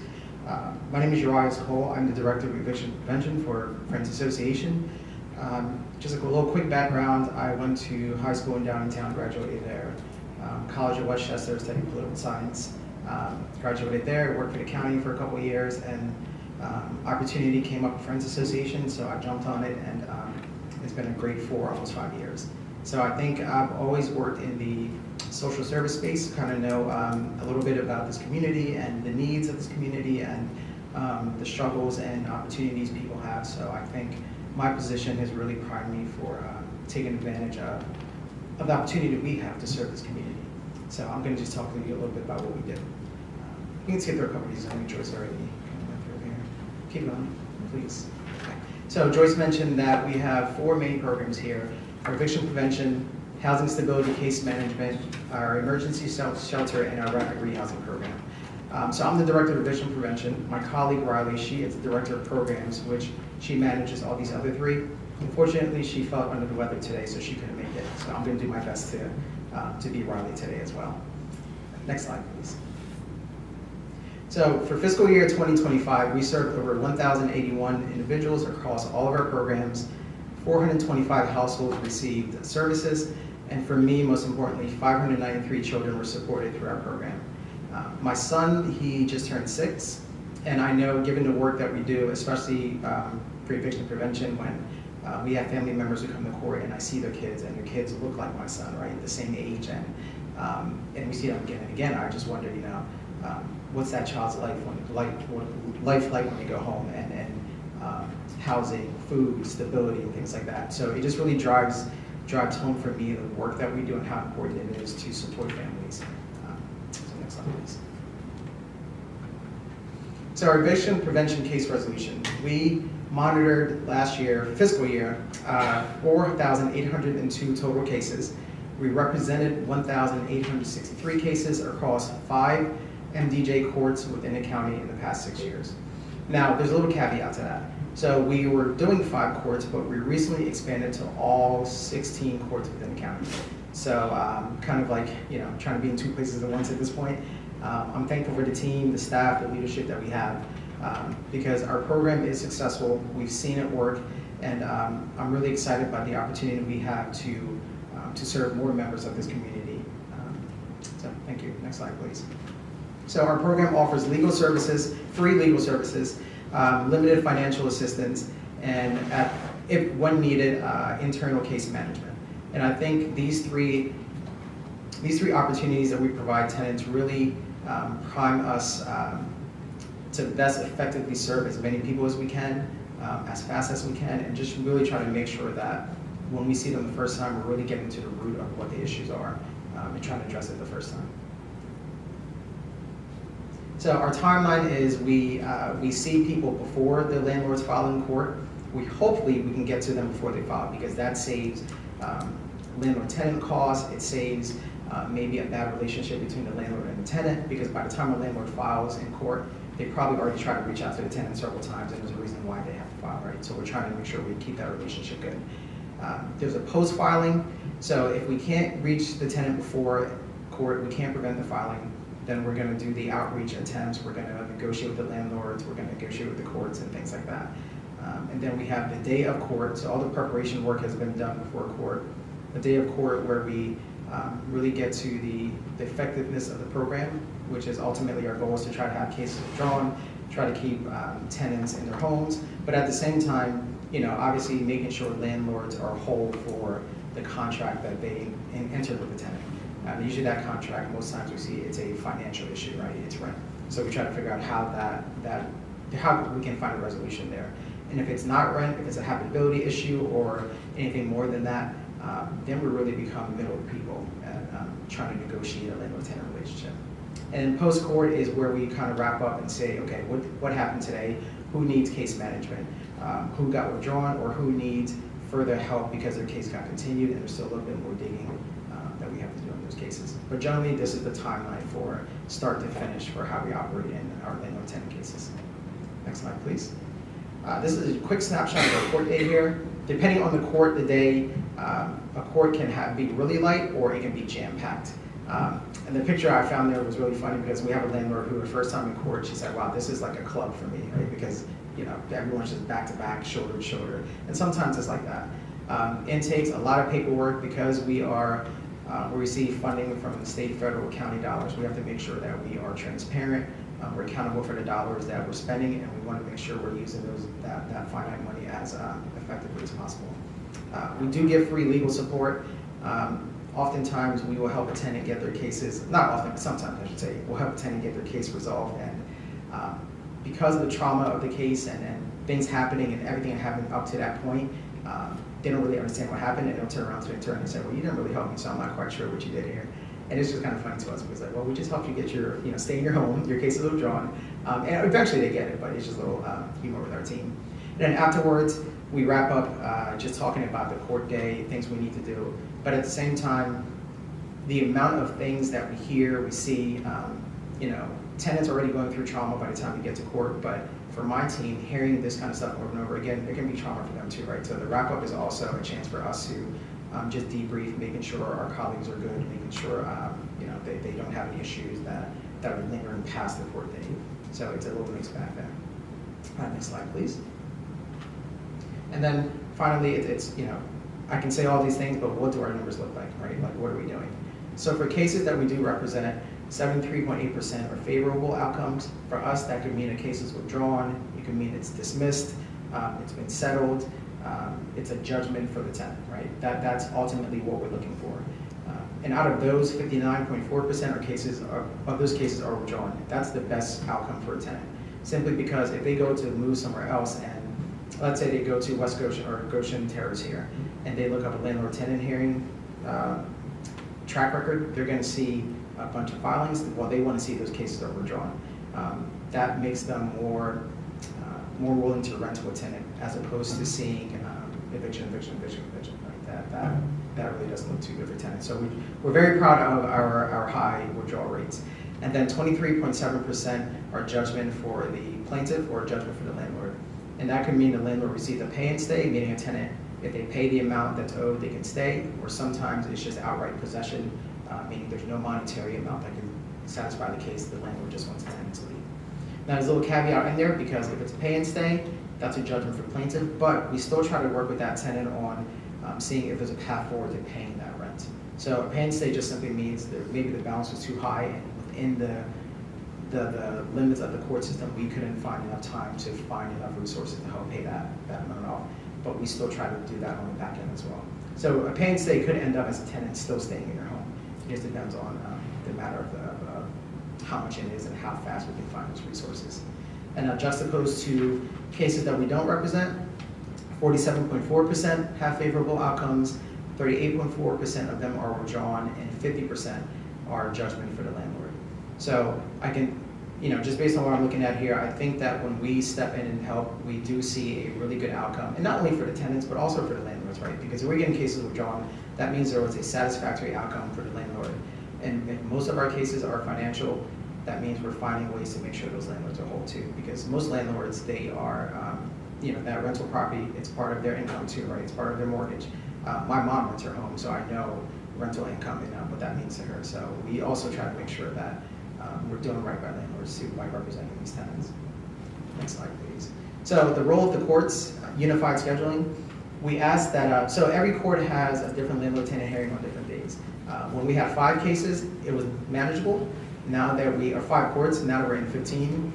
My name is Urias Cole. I'm the Director of Eviction Prevention for Friends Association. Just a little quick background. I went to high school in Downtown, graduated there. College at Westchester, studied political science. Graduated there, worked for the county for a couple of years, and opportunity came up with Friends Association, so I jumped on it, and it's been a great 4, almost 5 years. So I think I've always worked in the social service space, kind of know a little bit about this community and the needs of this community and the struggles and opportunities people have. So I think my position has really primed me for taking advantage of the opportunity that we have to serve this community. So I'm going to just talk to you a little bit about what we do. You can skip through a couple of these. I think Joyce already went through here. Keep going, please. Okay. So Joyce mentioned that we have 4 main programs here: our eviction prevention, housing stability case management, our emergency shelter, and our rapid rehousing program. So I'm the Director of Eviction Prevention. My colleague Riley, she is the Director of Programs, which she manages all these other 3. Unfortunately, she felt under the weather today, so she couldn't make it. So I'm going to do my best to be Riley today as well. Next slide, please. So for fiscal year 2025, we served over 1,081 individuals across all of our programs. 425 households received services, and for me, most importantly, 593 children were supported through our program. My son, he just turned 6, and I know, given the work that we do, especially for eviction prevention, when we have family members who come to court and I see their kids, and their kids look like my son, right, the same age, and we see them again and again, I just wonder, you know, what's that child's life like when they go home, and housing, food, stability, and things like that. So it just really drives home for me the work that we do and how important it is to support families. So Next slide, please. So our eviction prevention case resolution, we monitored last year, fiscal year, 4,802 total cases. We represented 1,863 cases across 5 MDJ courts within the county in the past 6 years. Now, there's a little caveat to that. So we were doing 5 courts, but we recently expanded to all 16 courts within the county. So kind of like, trying to be in 2 places at once at this point. I'm thankful for the team, the staff, the leadership that we have, because our program is successful. We've seen it work, and I'm really excited by the opportunity we have to serve more members of this community. So thank you. Next slide, please. So our program offers legal services, free legal services, limited financial assistance, and if when needed, internal case management. And I think these three opportunities that we provide tenants really prime us to best effectively serve as many people as we can, as fast as we can, and just really try to make sure that when we see them the first time, we're really getting to the root of what the issues are and trying to address it the first time. So our timeline is we see people before the landlords file in court. Hopefully we can get to them before they file, because that saves landlord-tenant costs. It saves maybe a bad relationship between the landlord and the tenant, because by the time a landlord files in court, they probably already tried to reach out to the tenant several times, and there's a reason why they have to file, right? So we're trying to make sure we keep that relationship good. There's a post-filing, so if we can't reach the tenant before court, we can't prevent the filing, then we're going to do the outreach attempts, we're going to negotiate with the landlords, we're going to negotiate with the courts and things like that. And then we have the day of court, so all the preparation work has been done before court. The day of court, where we really get to the effectiveness of the program, which is ultimately our goal, is to try to have cases withdrawn, try to keep tenants in their homes, but at the same time, obviously making sure landlords are whole for the contract that they entered with the tenant. Usually that contract, most times we see it's a financial issue, right? It's rent. So we try to figure out how how we can find a resolution there. And if it's not rent, if it's a habitability issue or anything more than that, then we really become middle people and trying to negotiate a landlord-tenant relationship. And post-court is where we kind of wrap up and say, okay, what happened today? Who needs case management? Who got withdrawn, or who needs further help because their case got continued and there's still a little bit more digging that we have to do in those cases. But generally, this is the timeline for start to finish for how we operate in our landlord-tenant cases. Next slide, please. This is a quick snapshot of our court day here. Depending on the court, the day, a court can be really light or it can be jam-packed. And the picture I found there was really funny, because we have a landlord who, the first time in court, she said, wow, this is like a club for me, right? Because everyone's just back-to-back, shoulder to shoulder. And sometimes it's like that. Intakes, a lot of paperwork, because we receive funding from the state, federal, county dollars. We have to make sure that we are transparent. We're accountable for the dollars that we're spending, and we want to make sure we're using that finite money as effectively as possible. We do give free legal support. Oftentimes, we will help a tenant get their cases, not often, but sometimes I should say, we'll help a tenant get their case resolved. And because of the trauma of the case and things happening and everything that happened up to that point, they don't really understand what happened, and they'll turn around to the attorney and say, well, you didn't really help me, so I'm not quite sure what you did here. And it's just kind of funny to us, because like, well, we just helped you get your, stay in your home, your case is withdrawn, and eventually they get it, but it's just a little humor with our team. And then afterwards, we wrap up just talking about the court day, things we need to do. But at the same time, the amount of things that we hear, we see, tenants already going through trauma by the time we get to court, but for my team, hearing this kind of stuff over and over again, it can be trauma for them too, right? So the wrap up is also a chance for us to just debrief, making sure our colleagues are good, making sure they don't have any issues that are lingering past the court day. So it's a little mixed bag there. Next slide, please. And then finally, it's I can say all these things, but what do our numbers look like, right? Like, what are we doing? So for cases that we do represent, 73.8% are favorable outcomes. For us, that could mean a case is withdrawn, it could mean it's dismissed, it's been settled, it's a judgment for the tenant, right? That's ultimately what we're looking for. And out of those, 59.4% of those cases are withdrawn. That's the best outcome for a tenant. Simply because if they go to move somewhere else, and let's say they go to West Goshen or Goshen Terrace here, and they look up a landlord-tenant hearing, track record. They're going to see a bunch of filings. Well, they want to see those cases overdrawn. That makes them more willing to rent to a tenant as opposed to seeing eviction. Right? That really doesn't look too good for tenants. So we're very proud of our high withdrawal rates. And then 23.7% are judgment for the plaintiff or judgment for the landlord. And that could mean the landlord received a pay and stay, meaning a tenant, if they pay the amount that's owed, they can stay, or sometimes it's just outright possession, meaning there's no monetary amount that can satisfy the case, the landlord just wants the tenant to leave. Now there's a little caveat in there because if it's pay and stay, that's a judgment for plaintiff, but we still try to work with that tenant on seeing if there's a path forward to paying that rent. So a pay and stay just simply means that maybe the balance was too high and within the limits of the court system, we couldn't find enough time to find enough resources to help pay that amount off. But we still try to do that on the back end as well. So a pay and stay could end up as a tenant still staying in their home. It just depends on the matter of how much it is and how fast we can find those resources. And now juxtaposed to cases that we don't represent, 47.4% have favorable outcomes, 38.4% of them are withdrawn, and 50% are judgment for the landlord. So I can, just based on what I'm looking at here, I think that when we step in and help, we do see a really good outcome, and not only for the tenants, but also for the landlords, right? Because if we're getting cases withdrawn, that means there was a satisfactory outcome for the landlord. And most of our cases are financial. That means we're finding ways to make sure those landlords are whole too, because most landlords, they are, that rental property, it's part of their income too, right? It's part of their mortgage. My mom rents her home, so I know rental income and what that means to her. So we also try to make sure that we're doing right by landlords too, by representing these tenants. Next slide, please. So the role of the courts, unified scheduling. We asked that, so every court has a different landlord-tenant hearing on different days. When we had 5 cases, it was manageable. Now that we are 5 courts, now that we're in 15,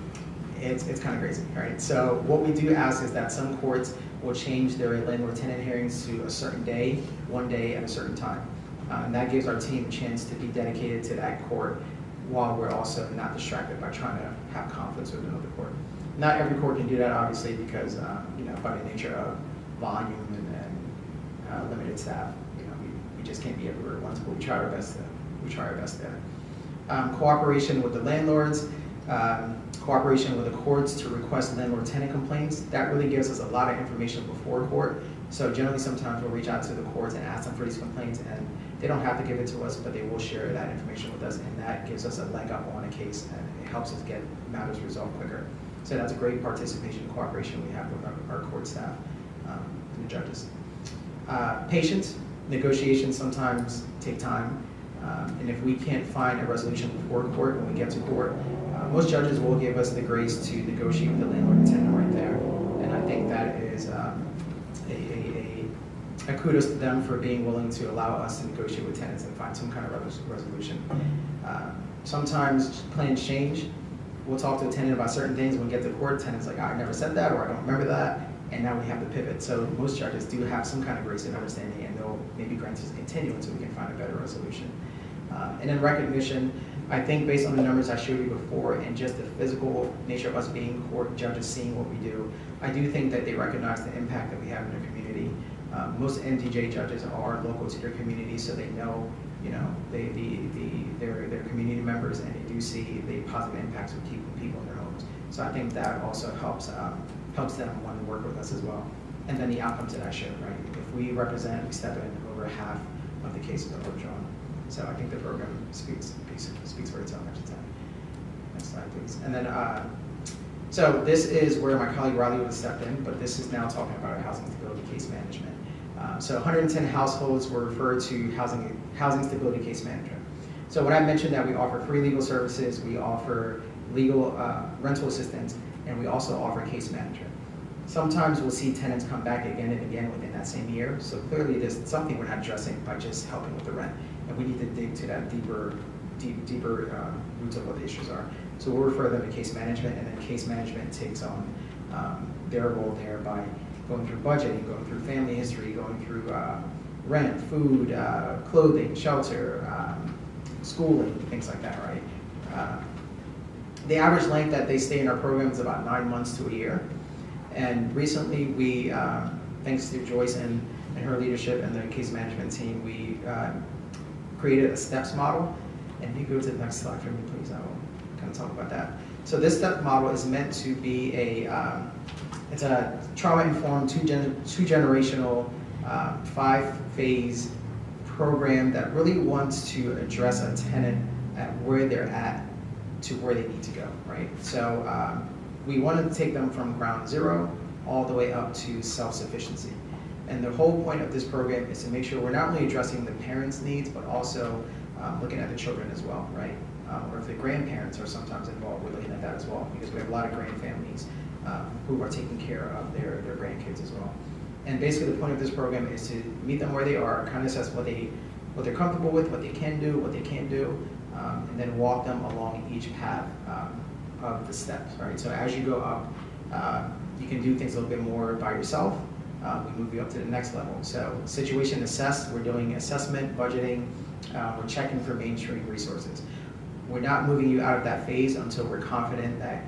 it's kind of crazy, right? So what we do ask is that some courts will change their landlord-tenant hearings to a certain day, one day at a certain time. And that gives our team a chance to be dedicated to that court while we're also not distracted by trying to have conflicts with another court. Not every court can do that, obviously, because by the nature of volume and limited staff, we just can't be everywhere at once. But we try our best there. Cooperation with the landlords, cooperation with the courts to request landlord-tenant complaints. That really gives us a lot of information before court. So generally, sometimes we'll reach out to the courts and ask them for these complaints, and they don't have to give it to us, but they will share that information with us, and that gives us a leg up on a case, and it helps us get matters resolved quicker. So that's a great participation and cooperation we have with our court staff and the judges. Patience, negotiations sometimes take time, and if we can't find a resolution before court, when we get to court, most judges will give us the grace to negotiate with the landlord and tenant right there, and I think that is a kudos to them for being willing to allow us to negotiate with tenants and find some kind of resolution. Sometimes plans change. We'll talk to a tenant about certain things. When we get to court, tenant's like, I never said that, or I don't remember that, and now we have to pivot. So most judges do have some kind of grace and understanding, and they'll maybe grant us a continuance so we can find a better resolution. And then recognition, I think based on the numbers I showed you before and just the physical nature of us being court judges, seeing what we do, I do think that they recognize the impact that we have in their community. Most MDJ judges are local to their community, so they know, their community members, and they do see the positive impacts of keeping people in their homes. So I think that also helps them want to work with us as well. And then the outcomes that I showed, right? If we represent, we step in, over half of the cases are withdrawn. So I think the program speaks for itself. Next slide, please. And then, so this is where my colleague Riley would have stepped in, but this is now talking about our housing stability case management. So 110 households were referred to housing stability case management. So when I mentioned that we offer free legal services, we offer legal rental assistance, and we also offer case management. Sometimes we'll see tenants come back again and again within that same year. So clearly there's something we're not addressing by just helping with the rent. And we need to dig to that deeper roots of what the issues are. So we'll refer them to case management, and then case management takes on their role there by going through budgeting, going through family history, going through rent, food, clothing, shelter, schooling, things like that, right? The average length that they stay in our program is about 9 months to a year. And recently we, thanks to Joyce and her leadership and the case management team, we created a steps model. And if you go to the next slide for me, please, I will kind of talk about that. So this step model is meant to be it's a trauma-informed, two-generational, 5-phase program that really wants to address a tenant at where they're at to where they need to go, right? So we want to take them from ground zero all the way up to self-sufficiency. And the whole point of this program is to make sure we're not only addressing the parents' needs, but also looking at the children as well, right? Or if the grandparents are sometimes involved, we're looking at that as well, because we have a lot of grand families who are taking care of their grandkids as well. And basically the point of this program is to meet them where they are, kind of assess what they're comfortable with, what they can do, what they can't do, and then walk them along each path of the steps, right? So as you go up, you can do things a little bit more by yourself. We move you up to the next level. So situation assess, we're doing assessment, budgeting, we're checking for mainstream resources. We're not moving you out of that phase until we're confident that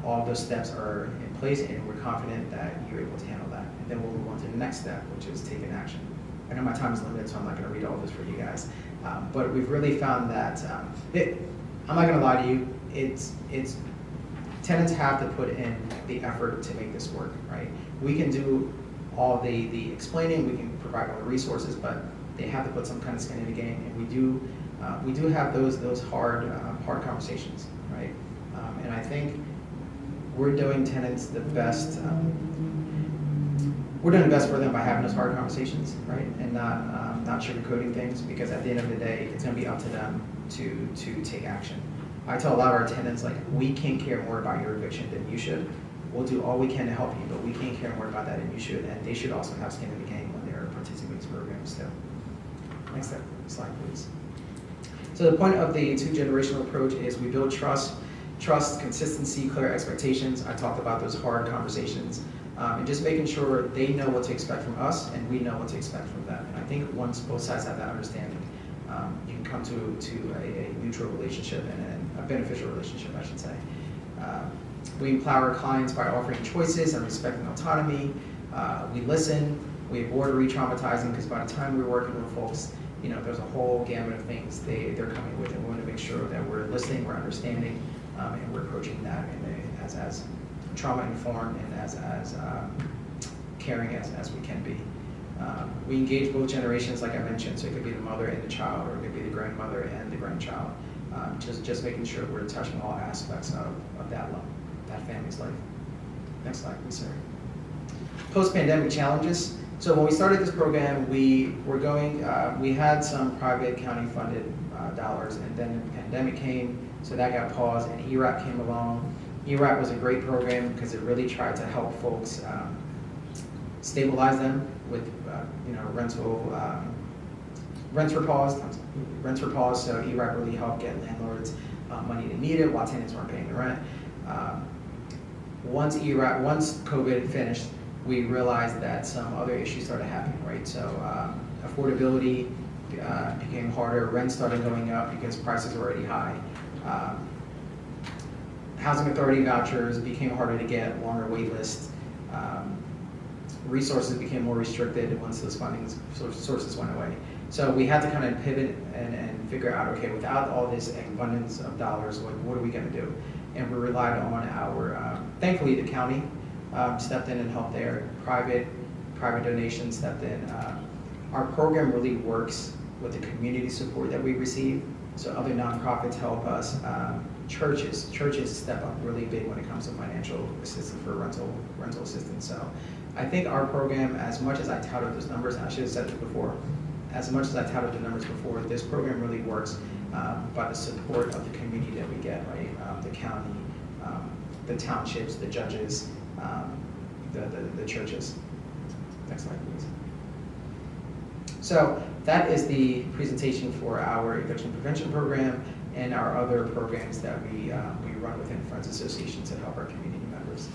all those steps are in place and we're confident that you're able to handle that. And then we'll move on to the next step, which is taking action. I know my time is limited, so I'm not going to read all this for you guys. But we've really found that, I'm not going to lie to you, tenants have to put in the effort to make this work, right? We can do all the explaining, we can provide all the resources, but they have to put some kind of skin in the game, and we do have those hard conversations, right? And I think we're doing tenants the best. We're doing the best for them by having those hard conversations, right? And not sugarcoating things, because at the end of the day, it's going to be up to them to take action. I tell a lot of our tenants, like, we can't care more about your eviction than you should. We'll do all we can to help you, but we can't care more about that than you should, and they should also have skin in the game when they're participating in these programs too. Next slide, please. So the point of the two-generational approach is we build trust, consistency, clear expectations. I talked about those hard conversations, and just making sure they know what to expect from us and we know what to expect from them. And I think once both sides have that understanding, you can come to a mutual relationship and a beneficial relationship, I should say. We empower our clients by offering choices and respecting autonomy. We listen. We avoid re-traumatizing, because by the time we're working with folks, you know, there's a whole gamut of things they're coming with, and we want to make sure that we're listening, we're understanding, and we're approaching that as trauma-informed and as caring as we can be. We engage both generations, like I mentioned, so it could be the mother and the child, or it could be the grandmother and the grandchild. Just making sure we're touching all aspects of that family's life. Next slide, please, sir. Post-pandemic challenges. So when we started this program, we had some private county-funded dollars, and then the pandemic came, so that got paused, and ERAP came along. ERAP was a great program because it really tried to help folks stabilize them with, rents were paused, so ERAP really helped get landlords money they needed while tenants weren't paying the rent. Once COVID finished, we realized that some other issues started happening, right? So affordability became harder, rent started going up because prices were already high. Housing authority vouchers became harder to get, longer wait lists. Resources became more restricted once those funding sources went away. So we had to kind of pivot and figure out, okay, without all this abundance of dollars, what are we going to do? And we relied on our, thankfully the county stepped in and helped there. Private donations stepped in. Our program really works with the community support that we receive. So other nonprofits help us. Churches step up really big when it comes to financial assistance for rental assistance. So I think our program, as much as I touted those numbers, and I should have said it before, as much as I touted the numbers before, this program really works by the support of the community that we get, right? The county, the townships, the judges, the churches. Next slide, please. So that is the presentation for our eviction prevention program and our other programs that we run within Friends Association to help our community members.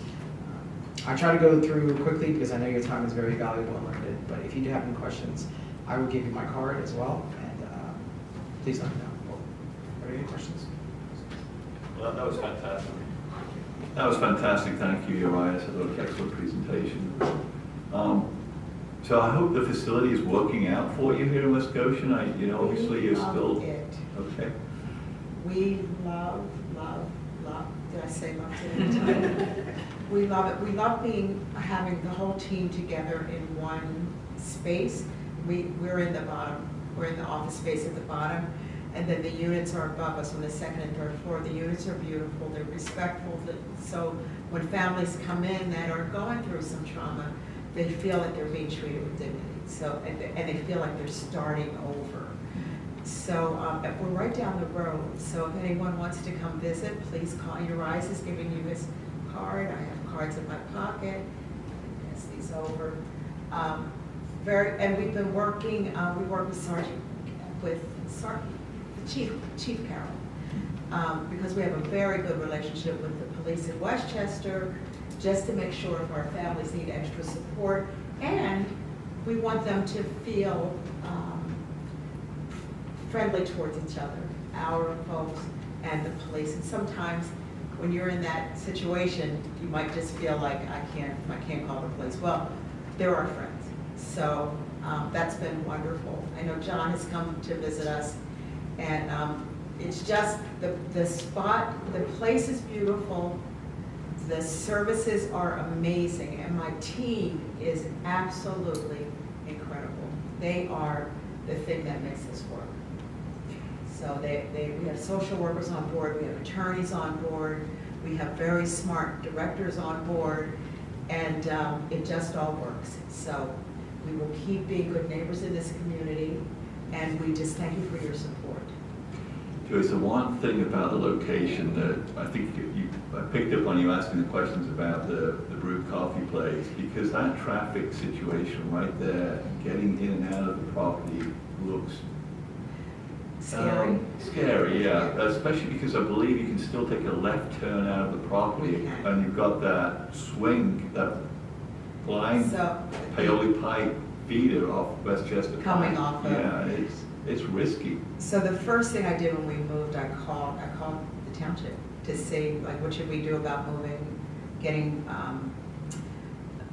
I try to go through quickly because I know your time is very valuable and limited, but if you do have any questions, I will give you my card as well, and please let me know. Are there any questions? Well, that was fantastic. That was fantastic. Thank you, Uriah. That was an excellent presentation. So So I hope the facility is working out for you here in West Goshen. Obviously you're still, okay. We love, did I say love today? We love it. We love having the whole team together in one space. We're in the bottom, we're in the office space at the bottom, and then the units are above us on the second and third floor. The units are beautiful, they're respectful, so when families come in that are going through some trauma, they feel like they're being treated with dignity. So, and they feel like they're starting over. So we're right down the road. So if anyone wants to come visit, please call. Urias is giving you his card. I have cards in my pocket. Pass these over. And we've been working. We work with Chief Carroll because we have a very good relationship with the police in Westchester, just to make sure if our families need extra support, and we want them to feel friendly towards each other, our folks and the police. And sometimes when you're in that situation, you might just feel like I can't call the police. Well, they're our friends. So that's been wonderful. I know John has come to visit us, and it's just the spot, the place is beautiful. The services are amazing, and my team is absolutely incredible. They are the thing that makes this work. So we have social workers on board, we have attorneys on board, we have very smart directors on board, and it just all works. So we will keep being good neighbors in this community, and we just thank you for your support. Joyce, the one thing about the location that I think I picked up on you asking the questions about the brewed coffee place, because that traffic situation right there, getting in and out of the property looks scary. Scary, yeah. Especially because I believe you can still take a left turn out of the property, and you've got that swing, that blind paoli pipe feeder off Westchester Coming off of. Yeah, it's risky. So the first thing I did when we moved, I called the township to see, like, what should we do about moving,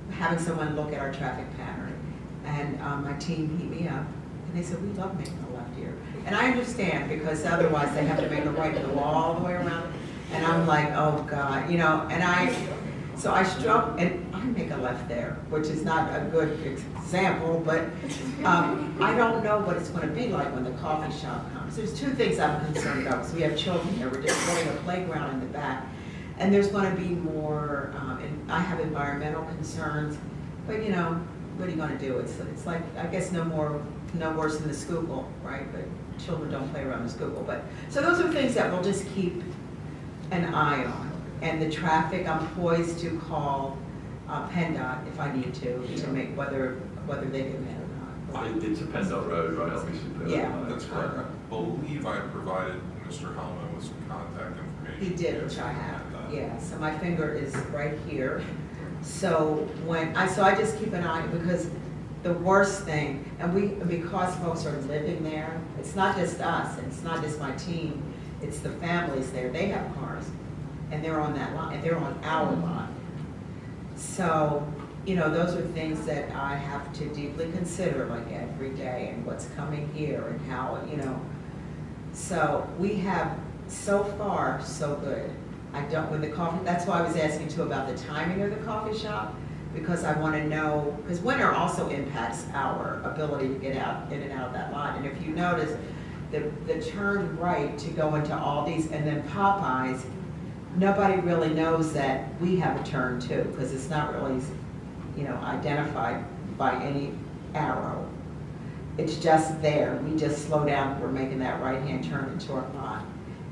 having someone look at our traffic pattern. And my team hit me up, and they said, we love making a left here. And I understand, because otherwise they have to make a right to go all the way around. And I'm like, oh God, so I struck, and I make a left there, which is not a good example, but I don't know what it's going to be like when the coffee shop comes. There's two things I'm concerned about, because we have children there. We're just building a playground in the back, and there's going to be more, and I have environmental concerns, but what are you going to do? It's like, I guess no worse than the Schuylkill, right? But children don't play around the Schuylkill. But so those are things that we'll just keep an eye on. And the traffic, I'm poised to call PennDOT if I need to make whether they can man or not. It's a PennDOT road, right? Obviously. Yeah. That's correct. I believe I provided Mr. Hellman with some contact information. He did, which I have. Yeah. So my finger is right here. So I just keep an eye, because the worst thing, and because folks are living there, it's not just us, and it's not just my team, it's the families there. They have cars, and they're on that line, and they're on our line. So, those are things that I have to deeply consider, like every day, and what's coming here, and how, So we have, so far, so good. That's why I was asking too about the timing of the coffee shop, because I want to know, because winter also impacts our ability to get out, in and out of that line. And if you notice, the turn right to go into Aldi's and then Popeyes, nobody really knows that we have a turn too, because it's not really, identified by any arrow. It's just there. We just slow down. We're making that right-hand turn into our lot.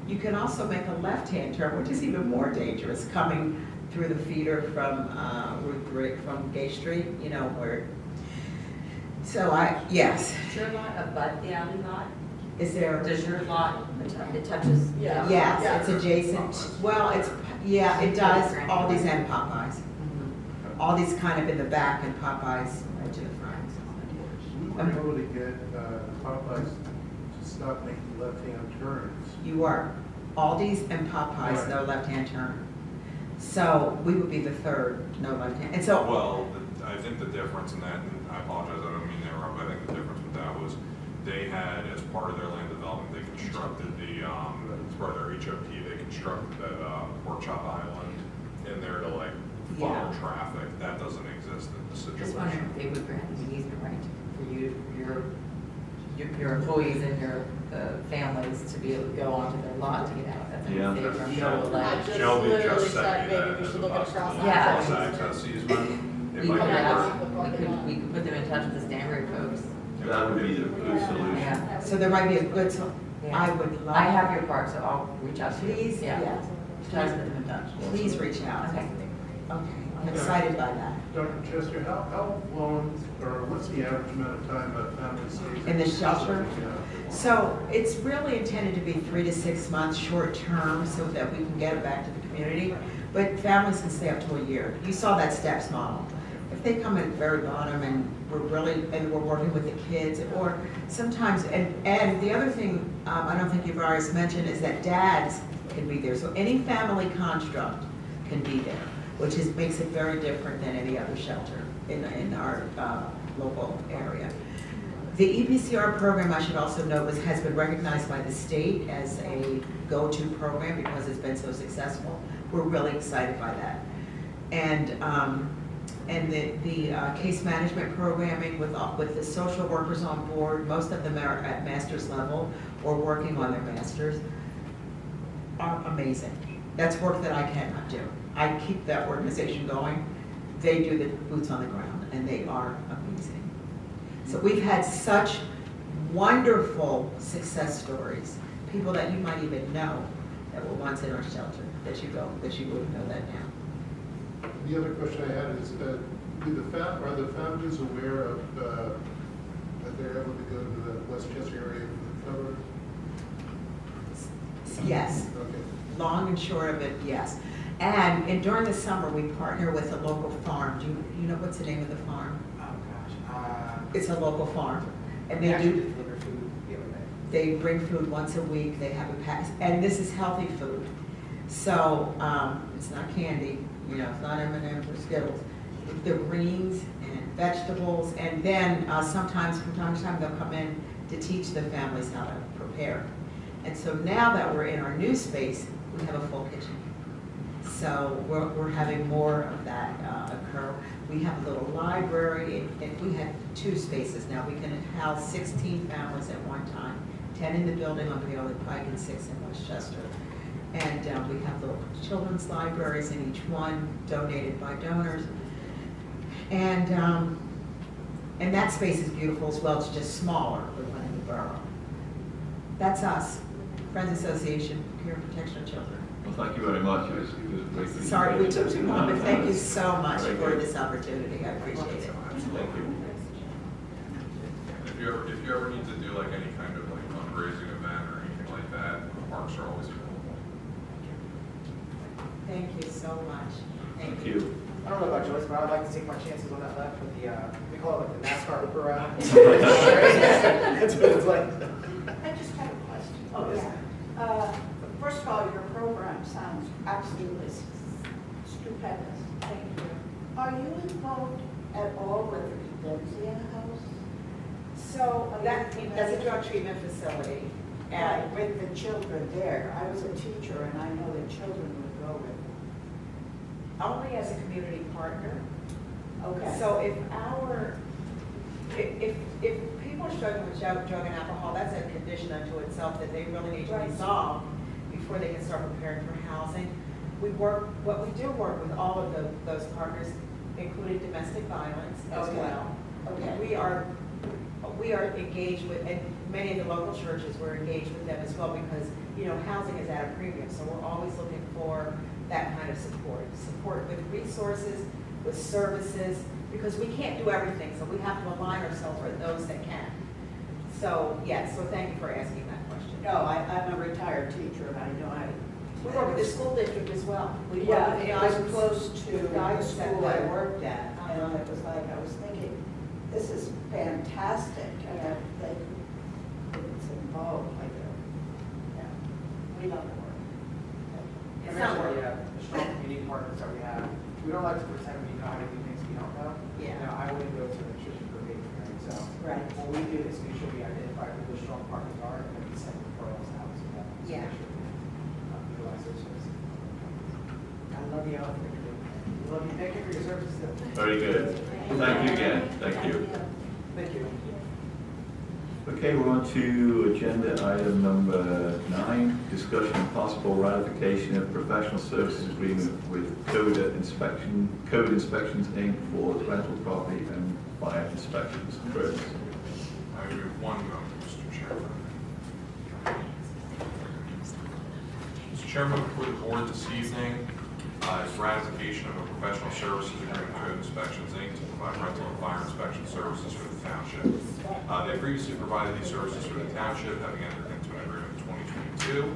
You can also make a left-hand turn, which is even more dangerous, coming through the feeder from from Gay Street, where. So yes. Is your lot abut the alley lot? Is there? Does your lot, it touches? Yeah. Yes, it's adjacent. Well, it does. Aldi's and Popeyes. Aldi's kind of in the back, and Popeyes right to the front. We were able to get Popeyes to stop making left-hand turns. You were. Aldi's and Popeyes, no left-hand turn. So we would be the third, no left-hand. And so. Well, I think the difference in that, and I apologize, I don't mean to interrupt, but I think the difference with that was they had, as part of their land development, they constructed the, as part of their HOP, they constructed that pork chop island in there to like follow traffic. That doesn't exist in this Just wondering situation. if they would grant an easement right for you, your employees and your families to be able to go onto their lot to get out. That's Yeah. what they from the lake. Shelby just sent me that as a possible Yeah. cross-access easement. If We I could, can we could put them in touch with the Stanbury folks. That would be the good solution. Yeah. So there might be a good, Yeah. I would love. I have your card, so I'll reach out to you. Please, Yeah. yeah. Try to put them in touch. Please reach out. Okay. Okay, I'm excited by that. Dr. Chester, how long, or what's the average amount of time a family stays? In the shelter? Yeah. So it's really intended to be 3 to 6 months, short term, so that we can get it back to the community. But families can stay up to a year. You saw that STEPS model. If they come at the very bottom and we're working with the kids, or sometimes, and the other thing I don't think you've already mentioned is that dads can be there. So any family construct can be there, which makes it very different than any other shelter in our local area. The EPCR program, I should also note, has been recognized by the state as a go-to program because it's been so successful. We're really excited by that. And the case management programming with the social workers on board, most of them are at master's level or working on their master's, are amazing. That's work that I cannot do. I keep that organization going. They do the boots on the ground, and they are amazing. So we've had such wonderful success stories, people that you might even know that were once in our shelter, that you wouldn't know that now. The other question I had is, are the families aware of, that they're able to go to the Westchester area for the cover? Yes. Okay. Long and short of it, yes. And during the summer, we partner with a local farm. Do you know what's the name of the farm? Oh, gosh. It's a local farm. And they actually do, did deliver food the other day. they bring food once a week. They have a pack, and this is healthy food. So it's not candy, it's not M&M's or Skittles. The greens and vegetables, and then sometimes from time to time they'll come in to teach the families how to prepare. And so now that we're in our new space, we have a full kitchen. So we're having more of that occur. We have a little library, and we have 2 spaces now. We can house 16 families at one time, 10 in the building on Paoli Pike and 6 in Westchester. And we have little children's libraries in each one, donated by donors. And that space is beautiful as well. It's just smaller than one in the borough. That's us, Friends Association, Care and Protection of Children. Well, thank you very much. It was a great meeting. Sorry, we took too long, but thank you so much Very for good. this opportunity. I appreciate it. Thank you. If you ever need to do like any kind of like fundraising event or anything like that, parks are always available. Thank you so much. Thank you. I don't know about Joyce, but I'd like to take my chances on that left with the, we call it like the NASCAR loop around. That's what it's like. I just have a question. Oh, yes. First of all, your program sounds absolutely stupendous. Thank you. Are you involved at all with the Dempsey House? So that's a drug treatment facility. And with the children there, I was a teacher and I know the children would go with them. Only as a community partner. Okay. So if people are struggling with drug and alcohol, that's a condition unto itself that they really need to resolve before they can start preparing for housing. We do work with all of those partners, including domestic violence as well. Okay. We are engaged with, and many of the local churches, we're engaged with them as well because, housing is at a premium. So we're always looking for that kind of support with resources, with services, because we can't do everything. So we have to align ourselves with those that can. So, yes, so thank you for asking that question. No, I'm a retired teacher and I know We work with the school district as well. We work Yeah, with the it was guidance- close to the guidance school that I worked at, and Uh-huh. it was like, I was thinking, this is fantastic, and that it's involved, like, we love the work. It's I not mentioned work. the strong community partners that we have. We don't like to pretend we know how to do things. We count now. Yeah. Now, I wouldn't go to an intrusion probate hearing, so. Right. What we do is make sure we identify who the strong partners are, and then we send referrals out to them. So Yeah. make sure we utilize those services. I love you all. Love you. Thank you for your services. Very good. Thank you again. Thank you. Thank you. Okay, we're on to agenda item number 9, discussion and possible ratification of professional services agreement with Code Inspections Inc. for rental property and fire inspections. Chris. I have one moment, Mr. Chairman. Mr. Chairman, before the board this evening is ratification of a professional services agreement with Code Inspections Inc. to provide rental and fire inspection services for the township. They previously provided these services for the township, having entered into an agreement in 2022.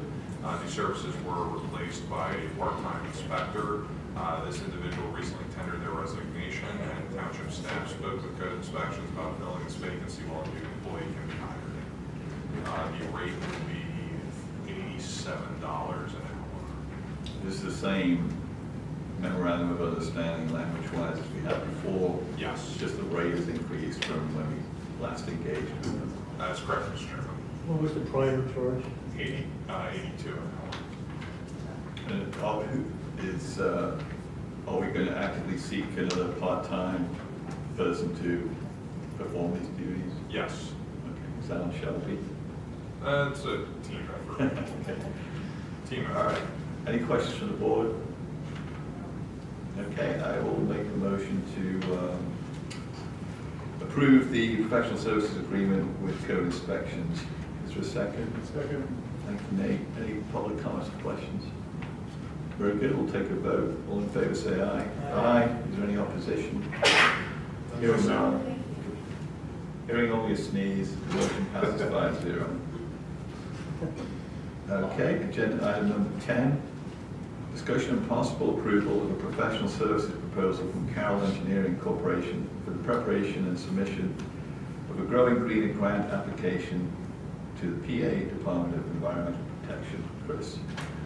These services were replaced by a part-time inspector. This individual recently tendered their resignation, and township staff spoke with Code Inspections about filling this vacancy while a new employee can be hired. The rate would be $87 an hour. This is the same memorandum of understanding language-wise as we had before. Yes. It's just the rate has increased from when we last engaged with them. That's correct, Mr. Chairman. What was the prior charge? 82 an hour. And are we going to actively seek another part-time person to perform these duties? Yes. Okay, is that on Shelby? It's a team effort. Okay. Team effort. All right. Any questions from the board? Okay, I will make a motion to approve the professional services agreement with Code Inspections. Is there a second? Second. Thank you, Nate. Any public comments or questions? Very good, we'll take a vote. All in favor say aye. Aye. Is there any opposition? Hearing none. Hearing only a sneeze, the motion passes 5-0. Okay, agenda item number 10. Discussion and possible approval of a professional services proposal from Carroll Engineering Corporation for the preparation and submission of a growing greener grant application to the PA Department of Environmental Protection. Chris.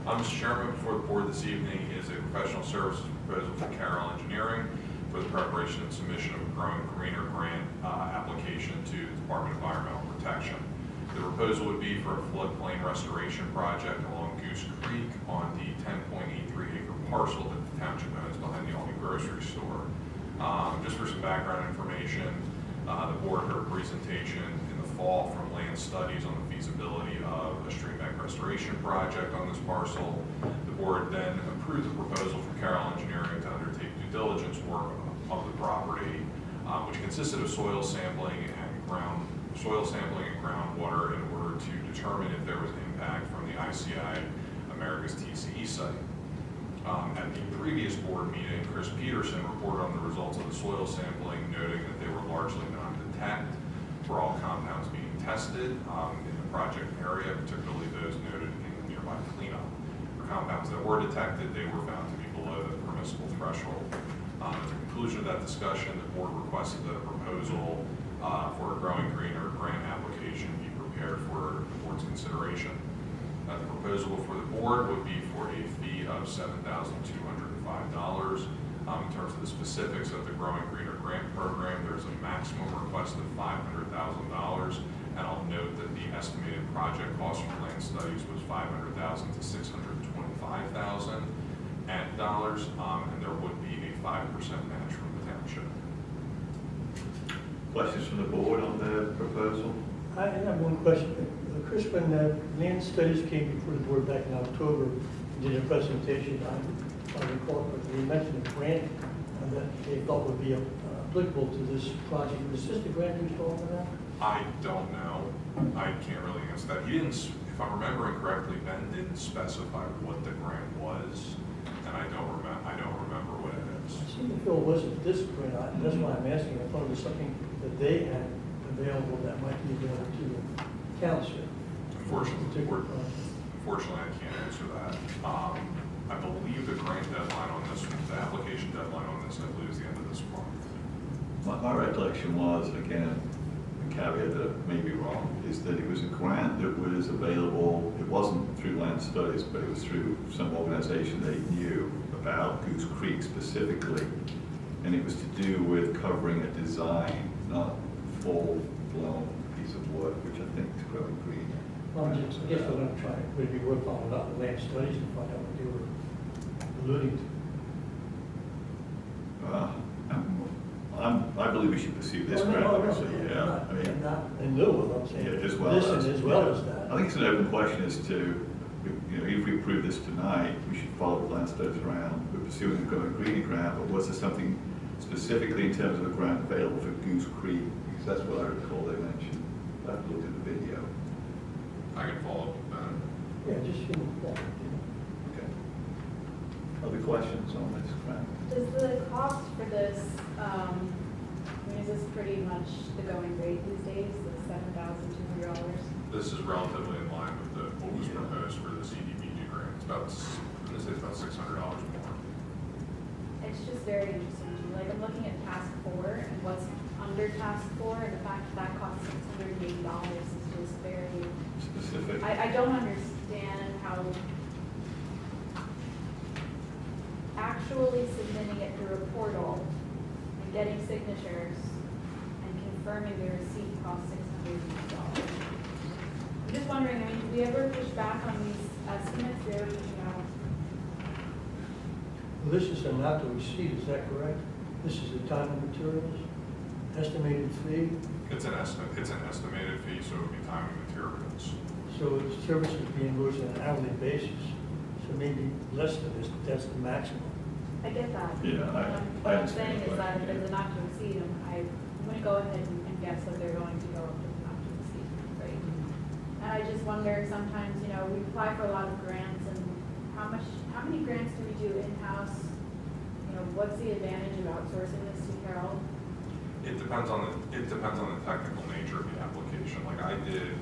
Mr. Chairman, before the board this evening is a professional services proposal from Carroll Engineering for the preparation and submission of a growing greener grant application to the Department of Environmental Protection. The proposal would be for a floodplain restoration project along Goose Creek on the 10.83-acre parcel that the township owns behind the Aldi grocery store. Just for some background information, the board heard a presentation in the fall from Land Studies on the feasibility of a stream bank restoration project on this parcel. The board then approved the proposal from Carroll Engineering to undertake due diligence work of the property, which consisted of soil sampling and groundwater in order to determine if there was impact from the ICI America's TCE site. At the previous board meeting, Chris Peterson reported on the results of the soil sampling, noting that they were largely non-detect for all compounds being tested in the project area, particularly those noted in the nearby cleanup. For compounds that were detected, they were found to be below the permissible threshold. At the conclusion of that discussion, the board requested that a proposal for a growing greener grant application be prepared for the board's consideration. The proposal before the board would be for a fee of $7,205. In terms of the specifics of the Growing Greener Grant Program, there's a maximum request of $500,000, and I'll note that the estimated project cost for Land Studies was $500,000 to $625,000, and there would be a 5% match from the township. Questions from the board on the proposal? I have one question. Chris, when Land Studies came before the board back in October, did a presentation, I recall, but they mentioned a grant that they thought would be applicable to this project. Was this the grant you saw for that? I don't know. I can't really answer that. He didn't, if I'm remembering correctly, Ben didn't specify what the grant was, and I don't remember what it is. I seem to feel it wasn't this grant. That's why I'm asking. I thought it was something that they had available that might be available to the township. Unfortunately, I can't answer that. I believe the grant deadline on this, the application deadline on this, I believe is the end of this month. My recollection was, again, the caveat that I may be wrong, is that it was a grant that was available. It wasn't through Land Studies, but it was through some organization they knew about Goose Creek specifically. and it was to do with covering a design, not full-blown piece of work, which I think is growing green. Well, I guess we're going to try, would be worth following up the land studies to find out what they were alluding to. I believe we should pursue this Well, grant, no, obviously, yeah. I mean, Not in lieu of, I'm saying. yeah, as well This and as well as that. I think it's an open question as to, you know, if we approve this tonight, we should follow the land studies around. We're pursuing the Growing Green grant, but was there something specifically in terms of a grant available for Goose Creek? Because that's what I recall they mentioned. I have to look at the video. I can follow up with that. Yeah, just give me that. Okay. Other questions on this grant? Does the cost for this, I mean, is this pretty much the going rate these days, the $7,200? This is relatively in line with what was proposed for the CDBG grant. It's about, I'm gonna say it's about $600 more. It's just very interesting to me. Like, I'm looking at task 4 and what's under task 4, and the fact that that costs $680 is just very Specific. I don't understand how actually submitting it through a portal and getting signatures and confirming the receipt costs $680. I'm just wondering, I mean, do we ever push back on these estimates? Do we ever, Well, this is a not to exceed, is that correct? This is the time and materials, estimated fee, It's an estimate, it's an estimated fee, so it would be time and materials. so the services being invoiced on an hourly basis, so maybe less than this, but that's the maximum. I get that. Yeah, What I I'm saying is that if understand. it's a not to exceed, I'm going to go ahead and guess that they're going to go up to the not to exceed rate. And I just wonder sometimes, you know, we apply for a lot of grants, and how many grants do we do in-house? You know, what's the advantage of outsourcing this to Carol? It depends on the technical nature of the application. Like I did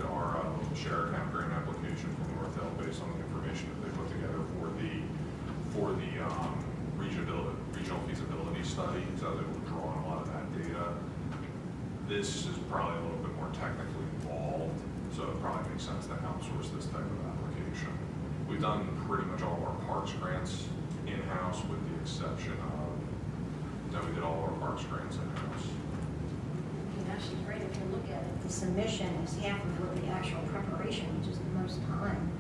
our share account grant application for North Hill based on the information that they put together for the regional feasibility study, so they were drawing a lot of that data. This is probably a little bit more technically involved, so it probably makes sense to outsource this type of application. We've done pretty much all of our parks grants in-house with the exception of, we did all of our parks grants in-house. And actually, right, if you look at it, the submission is half of what the actual preparation, which is the most time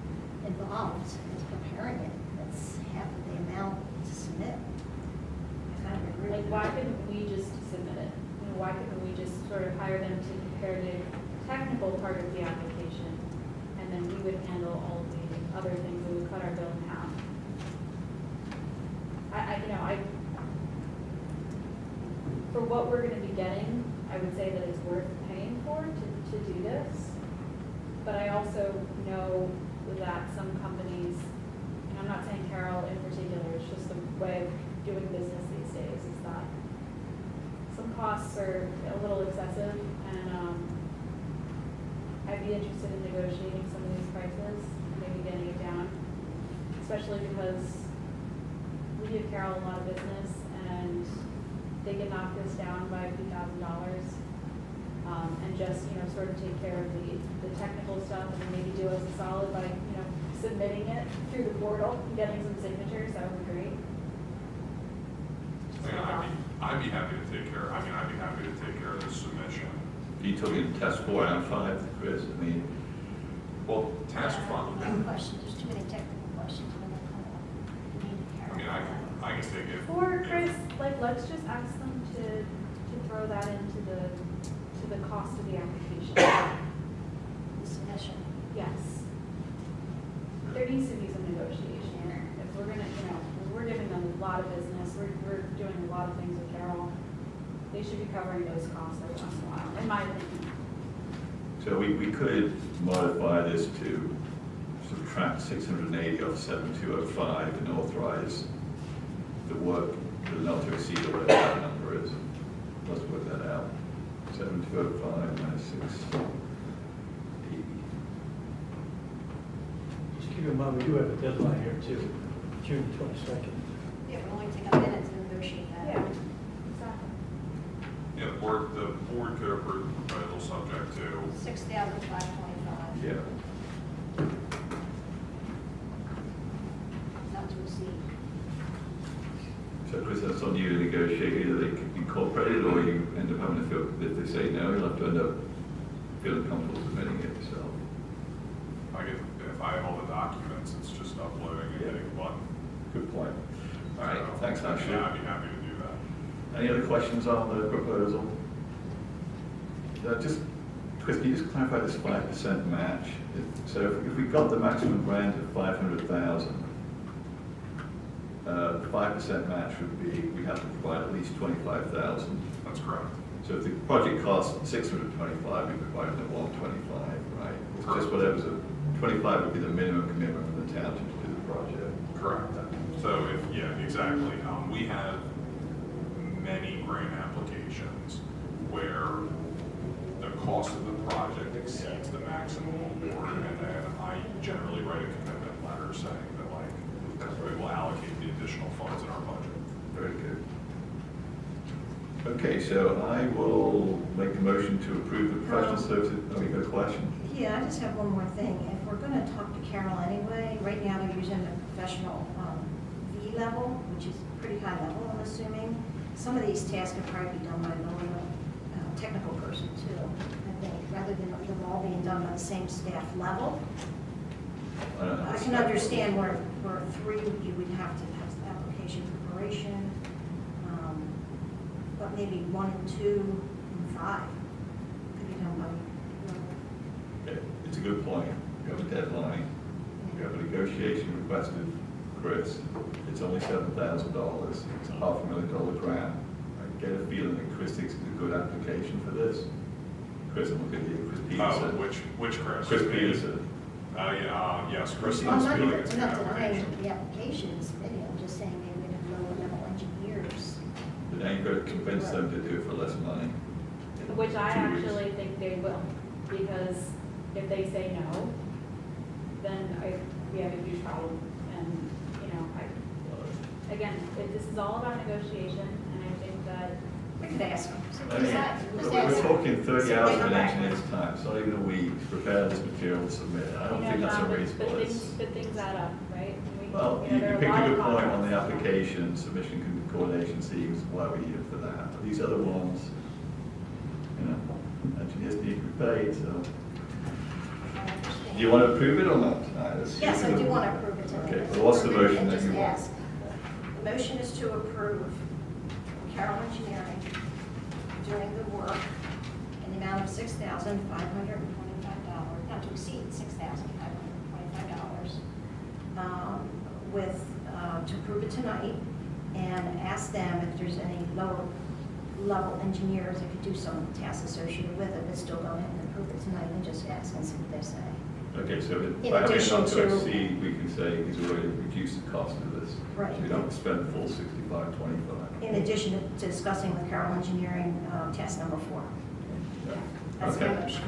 involved, is preparing it. That's half of the amount to submit. I kind of agree. Like, why couldn't we just submit it? You know, why couldn't we just sort of hire them to prepare the technical part of the application, and then we would handle all of the other things, we would cut our bill in half? For what we're gonna be getting, I would say that it's worth paying for to do this. But I also know that some companies, and I'm not saying Carol in particular, it's just the way of doing business these days, is that some costs are a little excessive, and I'd be interested in negotiating some of these prices, maybe getting it down, especially because we give Carol a lot of business, and they can knock this down by a few $1,000s, and just, you know, sort of take care of the technical stuff, and then maybe do us a solid by, you know, submitting it through the portal and getting some signatures. That would be great. I'd be happy to take care. I'd be happy to take care of this submission. Are you talking task 4 and 5, Chris? I mean, well, task 5. Questions, there's too many technical questions when they come up. I can take it. Or Chris, like, let's just ask them to throw that into the cost of the application. The submission. Yes. There needs to be some negotiation. If we're gonna, you know, we're giving them a lot of business, we're doing a lot of things with Carol, they should be covering those costs every once in a while, in my opinion. so we could modify this to subtract 680 off 7205 and authorize the work not to exceed whatever that number is. Let's work that out. 7205 minus 680. Just keep in mind, we do have a deadline here too, June 22nd. Yeah, we'll only take a minute to negotiate that. Yeah, exactly. Yeah, the board could approve the proposal subject to. $6,525. Yeah. Not to exceed. So So Chris, that's on you to negotiate, either they can incorporate it, or you end up having to feel, if they say no, you'll have to end up feeling comfortable submitting it yourself. If I have all the documents, it's just uploading and hitting a button. Good point. All right, thanks, Ashley. Yeah, I'd be happy to do that. Any other questions on the proposal? Just, Chris, can you just clarify this 5% match? So if we got the maximum grant of 500,000, the 5% match would be, we have to provide at least 25,000. That's correct. So if the project costs 625, we provide them 125, right? It's just whatever's, 25 would be the minimum commitment from the town to do the project. Correct. So yeah, exactly. We have many grant applications where the cost of the project exceeds the maximum award, and then I generally write a commitment letter saying that we will allocate the additional funds in our budget. Very good. Okay, so I will make a motion to approve the professional services. Oh, you got a question? Yeah, I just have one more thing. If we're going to talk to Carol anyway, right now they're using the professional V level, which is pretty high level, I'm assuming. Some of these tasks could probably be done by a lower technical person too, I think, rather than them all being done by the same staff level. I can understand where 3 you would have to have application preparation, but maybe 1 and 2 and 5 could be done by Okay, it's a good point. You have a deadline. You have a negotiation requested, Chris. It's only $7,000. It's a $500,000 grant. I get a feeling that Chris thinks it's a good application for this. Chris, I'm looking at you, Chris Peterson. Which Chris? Chris Peterson. Yes, Chris Well, does I'm feel not like it's a good denying application. the applications, I'm just saying maybe we have lower level engineers. But now you've got to convince them to do it for less money. Which I 2 years. actually think they will, because if they say no, then we have a huge problem. And, again, this is all about negotiation, and I think that. We could ask them. I mean, we're talking 30 hours of an engineer's time. It's not even a week to prepare this material and submit it. I don't think that's unreasonable. But things add up, right? Well, you there are picked lot a of good point on the contracts. application, submission coordination seems why we're here for that. But these other ones, engineers need to be paid, so. Do you want to approve it or not tonight? Yes, I do want to approve it tonight. Okay, well, what's the motion And that just you want? ask. The motion is to approve Carroll Engineering doing the work in the amount of $6,525, not to exceed $6,525, to approve it tonight, and ask them if there's any lower level engineers that could do some tasks associated with it, but still go ahead and approve it tonight and just ask and see what they say. Okay, so In by having addition not to to- exceed, we can say he's already reduced the cost of this. Right. So we don't spend the full 65.25. In addition to discussing with Carroll Engineering, task number 4. That's my Okay. motion.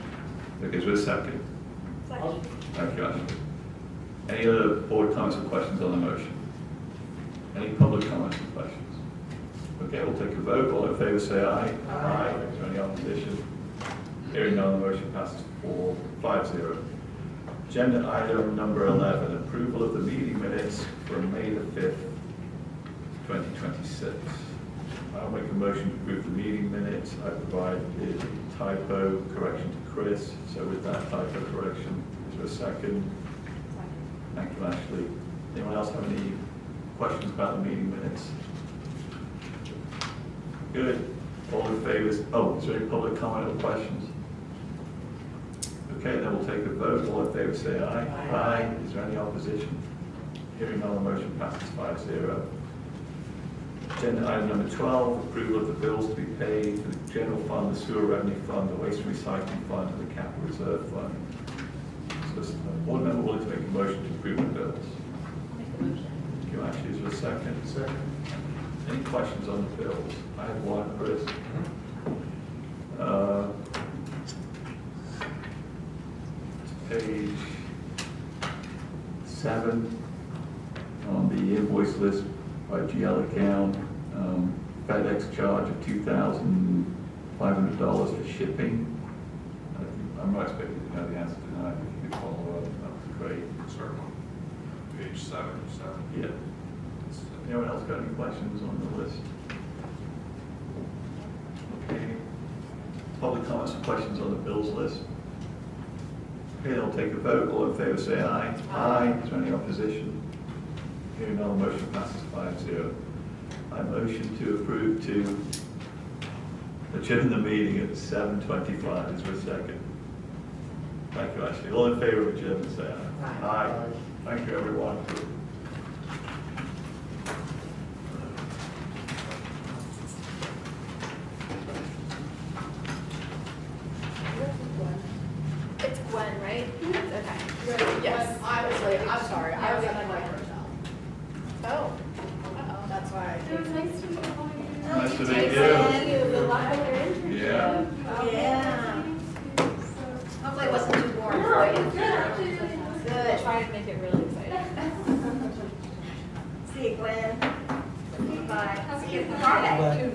Okay, so a second. Second. Thank you, Ashley. Any other board comments or questions on the motion? Any public comments or questions? Okay, we'll take a vote. All in favor, say aye. Aye. Is there any opposition? Hearing none, the motion passes 5-0. Agenda item number 11, approval of the meeting minutes for May the 5th, 2026. I'll make a motion to approve the meeting minutes. I provided a typo correction to Chris, so with that typo correction, is there a second? Thank you, Ashley. Anyone else have any questions about the meeting minutes? Good. All in favor? Is there any public comment or questions? Okay, then we'll take a vote. All in favor, say aye. Aye. Is there any opposition? Hearing none, the motion passes 5-0. Agenda item number 12, approval of the bills to be paid for the general fund, the sewer revenue fund, the waste recycling fund, and the capital reserve fund. So is the board member willing to make a motion to approve the bills? Make the motion. Thank you, Ashley. Is there a second? Second. Any questions on the bills? I have one, Chris. Page 7 on the invoice list by GL account, FedEx charge of $2,500 for shipping. I'm not expecting to know the answer to that. If you could follow up, that would be great. Certainly. Page 7. Yeah. questions. Anyone else got any questions on the list? Okay. Public comments or questions on the bills list? Okay, I'll take a vote. All in favor say aye. Aye. Is there any opposition? Hearing none, motion passes 5-0. I motion to approve to adjourn the meeting at 7:25. Is there a second? Thank you, Ashley. All in favor of adjournment say aye. Aye. Thank you, everyone. It's Gwen, right? Okay. Yes, I was late, I'm sorry, I was at my hotel. Oh. That's why I It was came. nice to meet all of you. Nice to meet Thank you. you. Good luck with your internship. Yeah. Yeah. Hopefully it wasn't too boring No, for it's you. good, actually, really good. Good. Try to make it really exciting. See you, Gwen. Bye. See you Friday.